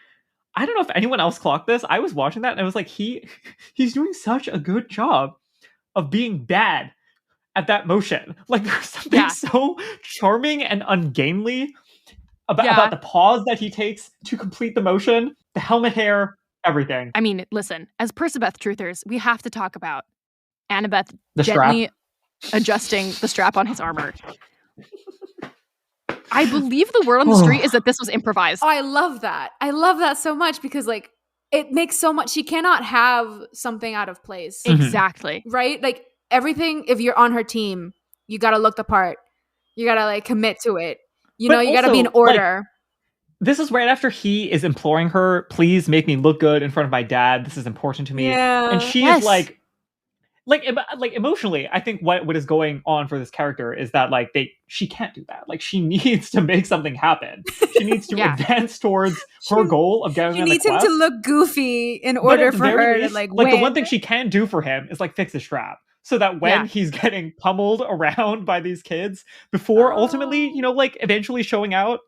I don't know if anyone else clocked this. I was watching that and I was like, he's doing such a good job of being bad at that motion. Like, there's something so charming and ungainly about the pause that he takes to complete the motion, the helmet hair, everything. I mean, listen, as Percabeth truthers, we have to talk about Annabeth the gently strap. Adjusting the strap on his armor. I believe the word on the street is that this was improvised. Oh, I love that. I love that so much because, like, it makes so much. She cannot have something out of place. Exactly. Right? Like, everything, if you're on her team, you got to look the part. You got to, like, commit to it. You know, you got to be in order. Like, this is right after he is imploring her, please make me look good in front of my dad. This is important to me. Yeah. And she is like emotionally, I think what is going on for this character is that like she can't do that. Like, she needs to make something happen. She needs to advance towards her goal of getting on the quest. She needs him to look goofy in order for her to like win. The one thing she can do for him is like fix his strap. So that when he's getting pummeled around by these kids before ultimately, you know, like eventually showing out,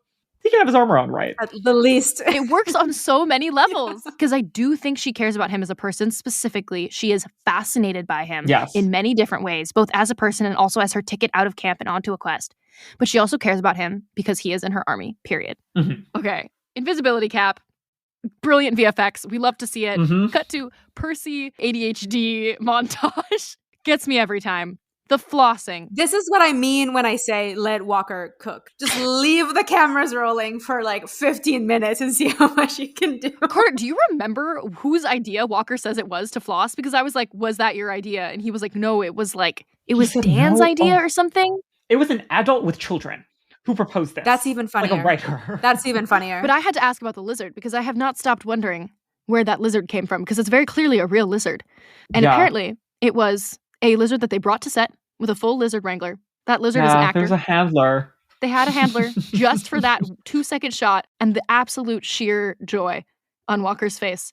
he can have his armor on, right? At the least. It works on so many levels. Because I do think she cares about him as a person. Specifically, she is fascinated by him in many different ways, both as a person and also as her ticket out of camp and onto a quest. But she also cares about him because he is in her army, period. Okay. Invisibility cap. Brilliant VFX. We love to see it. Cut to Percy ADHD montage. Gets me every time. The flossing. This is what I mean when I say let Walker cook. Just leave the cameras rolling for like 15 minutes and see how much you can do. Carter, do you remember whose idea Walker says it was to floss? Because I was like, was that your idea? And he was like, no, it was Dan's idea or something. It was an adult with children who proposed this. That's even funnier. Like a writer. That's even funnier. But I had to ask about the lizard because I have not stopped wondering where that lizard came from because it's very clearly a real lizard. And apparently it was a lizard that they brought to set with a full lizard wrangler. That lizard is an actor. There's a handler. They had a handler just for that 2-second shot, and the absolute sheer joy on Walker's face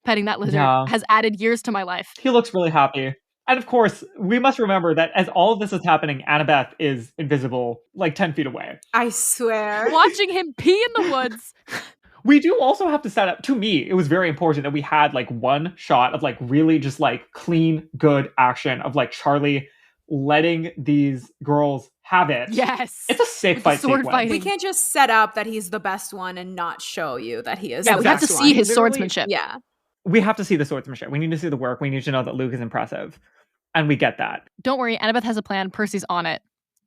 petting that lizard has added years to my life. He looks really happy. And of course, we must remember that as all of this is happening, Annabeth is invisible, like 10 feet away. I swear. Watching him pee in the woods. We do also have to set up, to me, it was very important that we had like one shot of like really just like clean, good action of like Charlie letting these girls have it. Yes. It's a sick fight sequence. Fighting. We can't just set up that he's the best one and not show you that he is the the best one. Yeah, we have to see his swordsmanship. Yeah. We have to see the swordsmanship. We need to see the work. We need to know that Luke is impressive. And we get that. Don't worry, Annabeth has a plan. Percy's on it.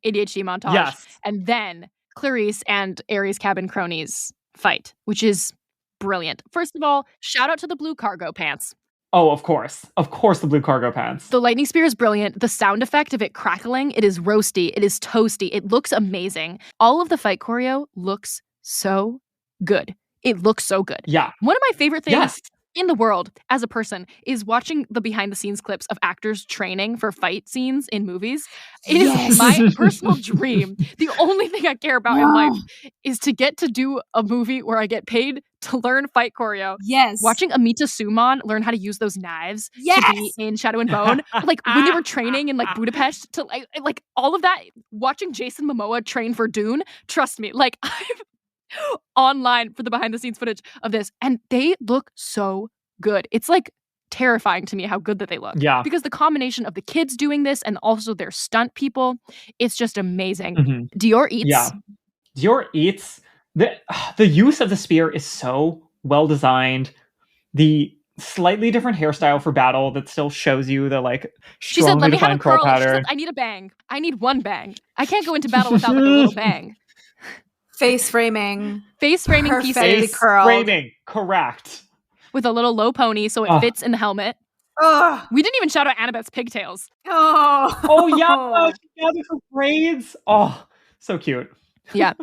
ADHD montage. Yes. And then Clarice and Aries' cabin cronies fight, which is brilliant. First of all, shout out to the blue cargo pants. Oh, of course. Of course, the blue cargo pants. The lightning spear is brilliant. The sound effect of it crackling, it is roasty. It is toasty. It looks amazing. All of the fight choreo looks so good. It looks so good. Yeah. One of my favorite things in the world as a person is watching the behind the scenes clips of actors training for fight scenes in movies. It is my personal dream. The only thing I care about in life is to get to do a movie where I get paid to learn fight choreo. Yes. Watching Amita Suman learn how to use those knives to be in Shadow and Bone. Like when they were training in like Budapest to like all of that. Watching Jason Momoa train for Dune. Trust me, like I'm online for the behind the scenes footage of this and they look so good. It's like terrifying to me how good that they look. Yeah. Because the combination of the kids doing this and also their stunt people, it's just amazing. Mm-hmm. Dior eats. Yeah. Dior eats. The use of the spear is so well designed. The slightly different hairstyle for battle that still shows you the like she said, let me have a curl pattern. She said, I need a bang. I need one bang. I can't go into battle without like a little bang. Face framing pieces. Face framing, correct. With a little low pony so it fits in the helmet. We didn't even shout out Annabeth's pigtails. Oh yeah, she gathered her braids. Oh, so cute. Yeah.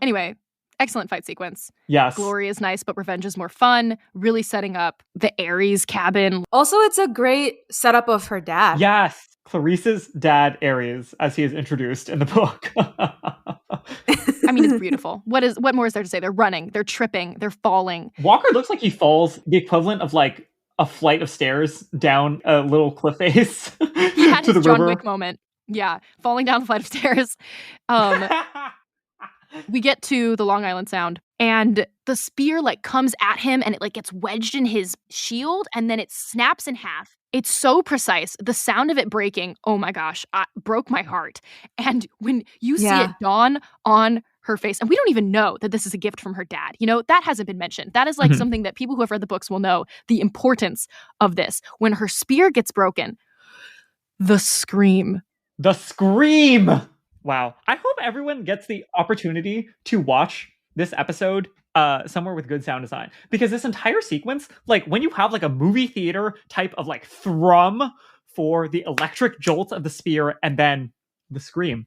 Anyway, excellent fight sequence. Yes. Glory is nice, but revenge is more fun. Really setting up the Aries cabin. Also, it's a great setup of her dad. Yes. Clarice's dad, Aries, as he is introduced in the book. I mean, it's beautiful. What more is there to say? They're running, they're tripping, they're falling. Walker looks like he falls the equivalent of like a flight of stairs down a little cliff face. He had to his the John river. Wick moment. Yeah, falling down the flight of stairs. We get to the Long Island Sound, and the spear like comes at him, and it like gets wedged in his shield, and then it snaps in half. It's so precise. The sound of it breaking, oh my gosh, broke my heart. And when you see it dawn on her face, and we don't even know that this is a gift from her dad. You know, that hasn't been mentioned. That is like something that people who have read the books will know the importance of this. When her spear gets broken, the scream. The scream! Wow. I hope everyone gets the opportunity to watch this episode somewhere with good sound design. Because this entire sequence, like when you have like a movie theater type of like thrum for the electric jolt of the spear and then the scream.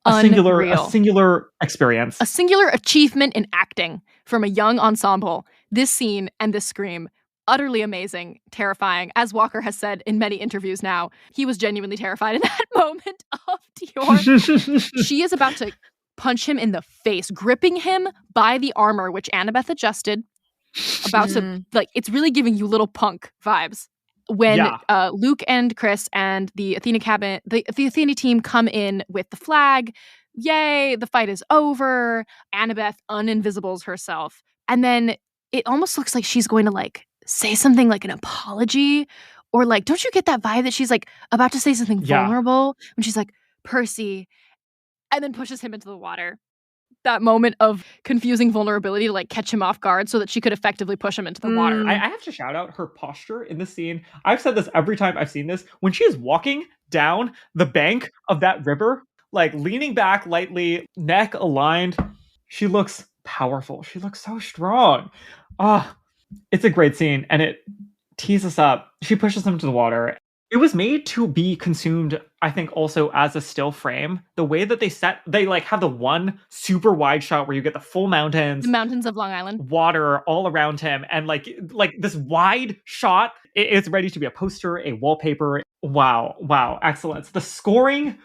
A singular experience. A singular achievement in acting from a young ensemble. This scene and this scream, utterly amazing, terrifying. As Walker has said in many interviews now, he was genuinely terrified in that moment of Dior. She is about to punch him in the face, gripping him by the armor, which Annabeth adjusted. About to, like, it's really giving you little punk vibes. When Luke and Chris and the Athena cabin, the Athena team come in with the flag, yay, the fight is over. Annabeth uninvisibles herself. And then it almost looks like she's going to like say something like an apology, or like, don't you get that vibe that she's like about to say something vulnerable when she's like, Percy, and then pushes him into the water. that moment of confusing vulnerability to like catch him off guard so that she could effectively push him into the water. I have to shout out her posture in the scene. I've said this every time I've seen this. When she is walking down the bank of that river, like leaning back lightly, neck aligned, she looks powerful. She looks so strong. It's a great scene, and it tees us up. She pushes him to the water. It was made to be consumed, I think, also as a still frame. The way that they like have the one super wide shot where you get the full mountains. The mountains of Long Island. Water all around him. And like this wide shot, it's ready to be a poster, a wallpaper. Wow, excellence. The scoring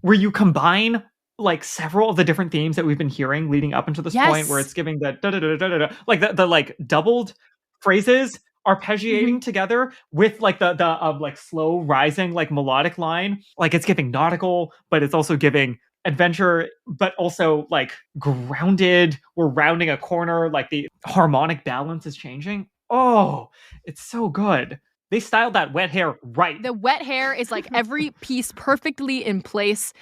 where you combine like several of the different themes that we've been hearing leading up into this point, where it's giving the da-da-da-da-da-da, like the like doubled phrases arpeggiating together with like the like slow rising like melodic line. Like it's giving nautical, but it's also giving adventure, but also like grounded. We're rounding a corner, like the harmonic balance is changing. Oh, it's so good. They styled that wet hair right. The wet hair is like every piece perfectly in place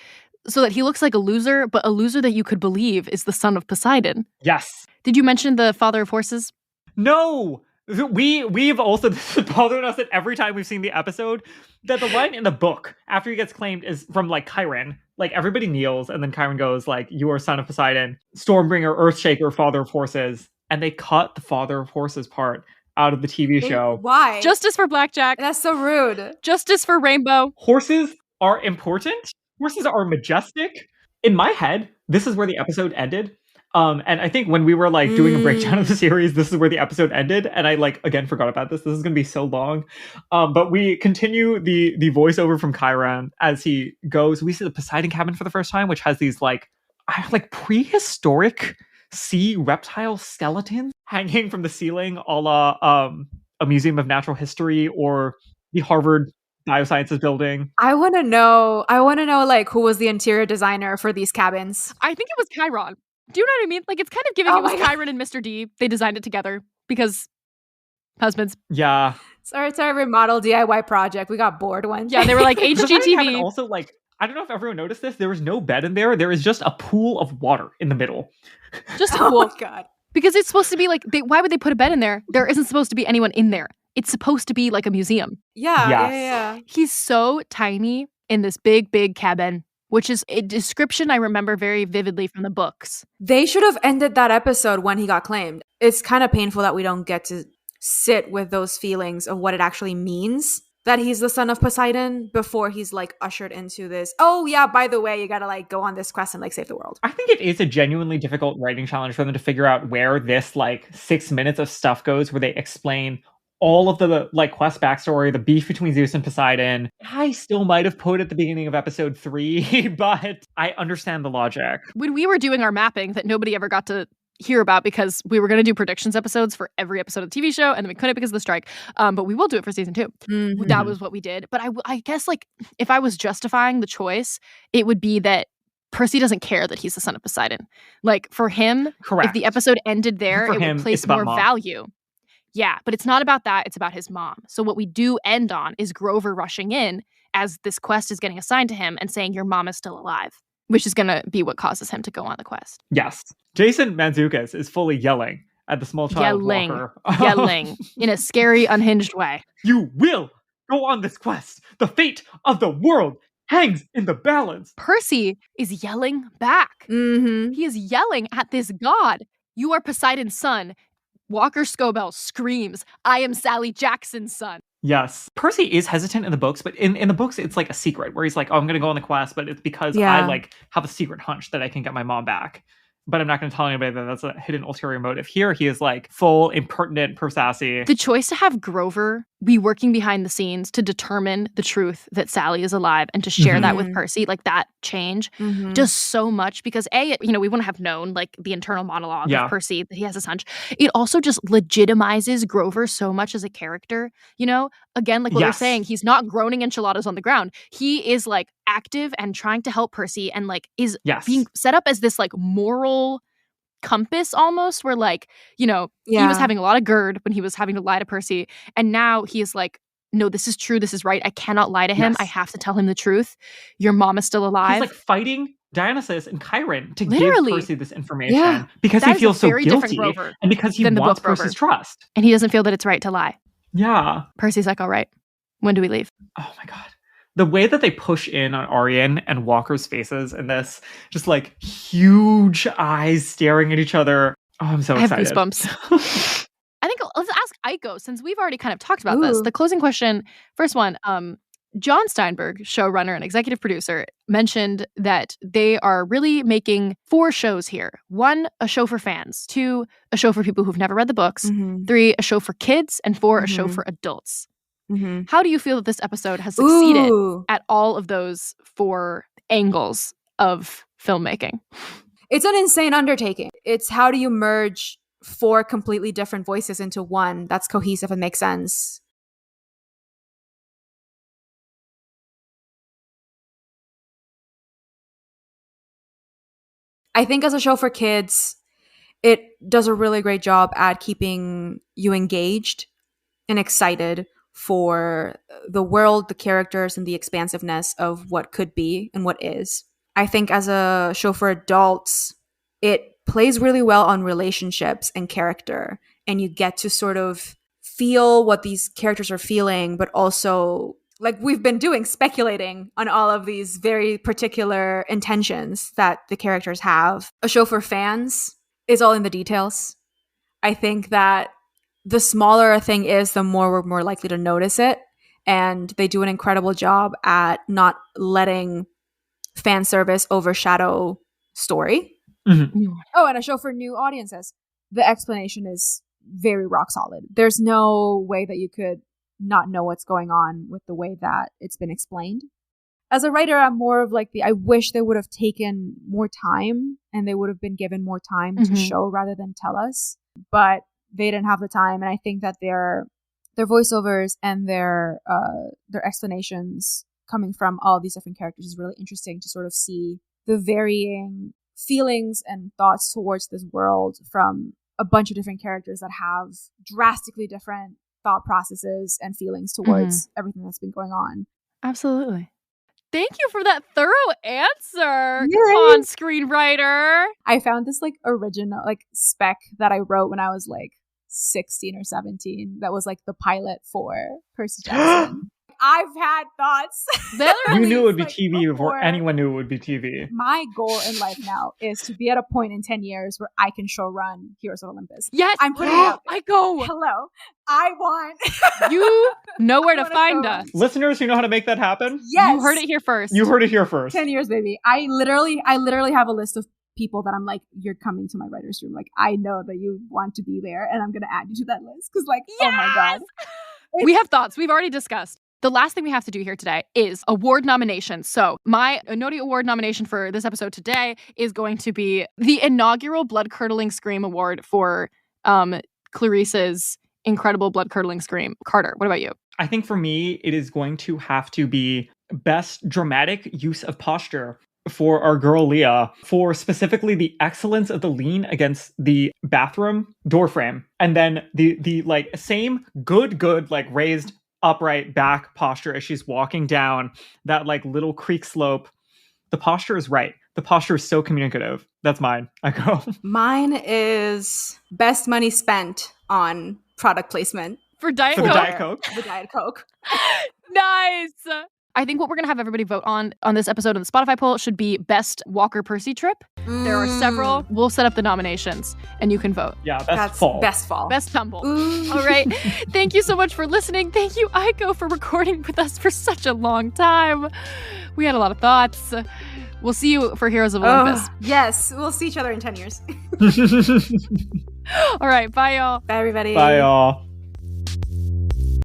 so that he looks like a loser, but a loser that you could believe is the son of Poseidon. Yes. Did you mention the father of horses? No. We've also, this is bothering us that every time we've seen the episode, that the line in the book after he gets claimed is from like Chiron. Like everybody kneels, and then Chiron goes like, "You are son of Poseidon, Stormbringer, Earthshaker, father of horses," and they cut the father of horses part out of the TV show. Why? Justice for Blackjack. That's so rude. Justice for Rainbow. Horses are important. Horses are majestic. In my head, this is where the episode ended. And I think when we were like doing a breakdown of the series, this is where the episode ended. And I like, again, forgot about this. This is going to be so long. But we continue the voiceover from Chiron as he goes. We see the Poseidon cabin for the first time, which has these like prehistoric sea reptile skeletons hanging from the ceiling, a la a Museum of Natural History or the Harvard Biosciences building. I want to know like who was the interior designer for these cabins. I think it was Chiron. Do you know what I mean? Like, it's kind of giving it was Chiron and Mr. D. They designed it together because husbands. Yeah. Sorry, it's our remodel DIY project. We got bored one day. Yeah, they were like HGTV. Also, like, I don't know if everyone noticed this. There was no bed in there. There is just a pool of water in the middle. Just a pool. Oh my God. Because it's supposed to be like, why would they put a bed in there? There isn't supposed to be anyone in there. It's supposed to be like a museum. Yeah, Yes. yeah. He's so tiny in this big, big cabin, which is a description I remember very vividly from the books. They should have ended that episode when he got claimed. It's kind of painful that we don't get to sit with those feelings of what it actually means that he's the son of Poseidon before he's like ushered into this, oh yeah, by the way, you gotta like go on this quest and like save the world. I think it is a genuinely difficult writing challenge for them to figure out where this like 6 minutes of stuff goes, where they explain all of the like quest backstory, the beef between Zeus and Poseidon. I still might have put at the beginning of episode 3, but I understand the logic. When we were doing our mapping that nobody ever got to hear about because we were going to do predictions episodes for every episode of the TV show, and then we couldn't because of the strike, but we will do it for season 2. Mm-hmm. That was what we did. But I guess like if I was justifying the choice, it would be that Percy doesn't care that he's the son of Poseidon. Like for him, Correct. If the episode ended there, For it him, would place it's about more mom. value. Yeah, but it's not about that. It's about his mom. So what we do end on is Grover rushing in as this quest is getting assigned to him and saying, your mom is still alive, which is going to be what causes him to go on the quest. Yes. Jason Mantzoukas is fully yelling at the small child walker. Yelling in a scary, unhinged way. You will go on this quest. The fate of the world hangs in the balance. Percy is yelling back. Mm-hmm. He is yelling at this god. You are Poseidon's son. Walker Scobell screams, I am Sally Jackson's son. Yes. Percy is hesitant in the books, but in the books, it's like a secret where he's like, oh, I'm going to go on the quest, but it's because I like have a secret hunch that I can get my mom back. But I'm not going to tell anybody that that's a hidden ulterior motive. Here, he is like full, impertinent, sassy. The choice to have Grover be working behind the scenes to determine the truth that Sally is alive and to share that with Percy, like that change does so much because we wouldn't have known like the internal monologue of Percy that he has this hunch. It also just legitimizes Grover so much as a character, again, like what we're saying, he's not groaning enchiladas on the ground. He is like active and trying to help Percy and like is being set up as this like moral compass almost where like, he was having a lot of GERD when he was having to lie to Percy. And now he is like, no, this is true. This is right. I cannot lie to him. I have to tell him the truth. Your mom is still alive. He's like fighting Dionysus and Chiron to Literally. give Percy this information because he feels so guilty and because he wants Percy's trust. And he doesn't feel that it's right to lie. Yeah. Percy's like, all right, when do we leave? Oh my God. The way that they push in on Arian and Walker's faces in this, just like huge eyes staring at each other. Oh, I'm so excited. I have goosebumps. I think let's ask Aiko, since we've already kind of talked about this. The closing question, first one, John Steinberg, showrunner and executive producer, mentioned that they are really making 4 shows here. 1, a show for fans. 2, a show for people who've never read the books. 3, a show for kids. And 4, a show for adults. How do you feel that this episode has succeeded at all of those 4 angles of filmmaking? It's an insane undertaking. It's how do you merge 4 completely different voices into one that's cohesive and makes sense? I think as a show for kids, it does a really great job at keeping you engaged and excited for the world, the characters, and the expansiveness of what could be and what is. I think as a show for adults, it plays really well on relationships and character, and you get to sort of feel what these characters are feeling, but also, like we've been doing, speculating on all of these very particular intentions that the characters have. A show for fans is all in the details. I think that the smaller a thing is, the more we're more likely to notice it. And they do an incredible job at not letting fan service overshadow story. Oh, and a show for new audiences. The explanation is very rock solid. There's no way that you could not know what's going on with the way that it's been explained. As a writer, I'm more of like I wish they would have taken more time and they would have been given more time to show rather than tell us. But they didn't have the time, and I think that their voiceovers and their explanations coming from all these different characters is really interesting to sort of see the varying feelings and thoughts towards this world from a bunch of different characters that have drastically different thought processes and feelings towards everything that's been going on. Absolutely. Thank you for that thorough answer. Come on, screenwriter. I found this original spec that I wrote when I was 16 or 17. That was the pilot for Percy Jackson. I've had thoughts. You knew it would be TV before anyone knew it would be TV. My goal in life now is to be at a point in 10 years where I can show run Heroes of Olympus. Yes. I'm putting it out there. I go. Hello. I want. You know where to find us. Listeners, you know how to make that happen? Yes. You heard it here first. You heard it here first. 10 years, baby. I literally have a list of people that I'm you're coming to my writer's room. I know that you want to be there and I'm going to add you to that list. Because oh my God. We have thoughts. We've already discussed. The last thing we have to do here today is award nominations. So my Noti Award nomination for this episode today is going to be the inaugural Blood-Curdling Scream Award for Clarice's incredible blood-curdling scream. Carter, what about you? I think for me, it is going to have to be best dramatic use of posture for our girl Leah, for specifically the excellence of the lean against the bathroom door frame. And then the same good raised upright back posture as she's walking down that little creek slope. The posture is right. The posture is so communicative. That's mine. I go. Mine is best money spent on product placement. For Diet Coke. The Diet Coke. The Diet Coke. Nice. I think what we're going to have everybody vote on this episode of the Spotify poll should be best Walker Percy trip. There are several. We'll set up the nominations and you can vote. Yeah, best fall. Best tumble. All right. Thank you so much for listening. Thank you, Aiko, for recording with us for such a long time. We had a lot of thoughts. We'll see you for Heroes of Olympus. Yes, we'll see each other in 10 years. All right. Bye, y'all. Bye, everybody. Bye, y'all.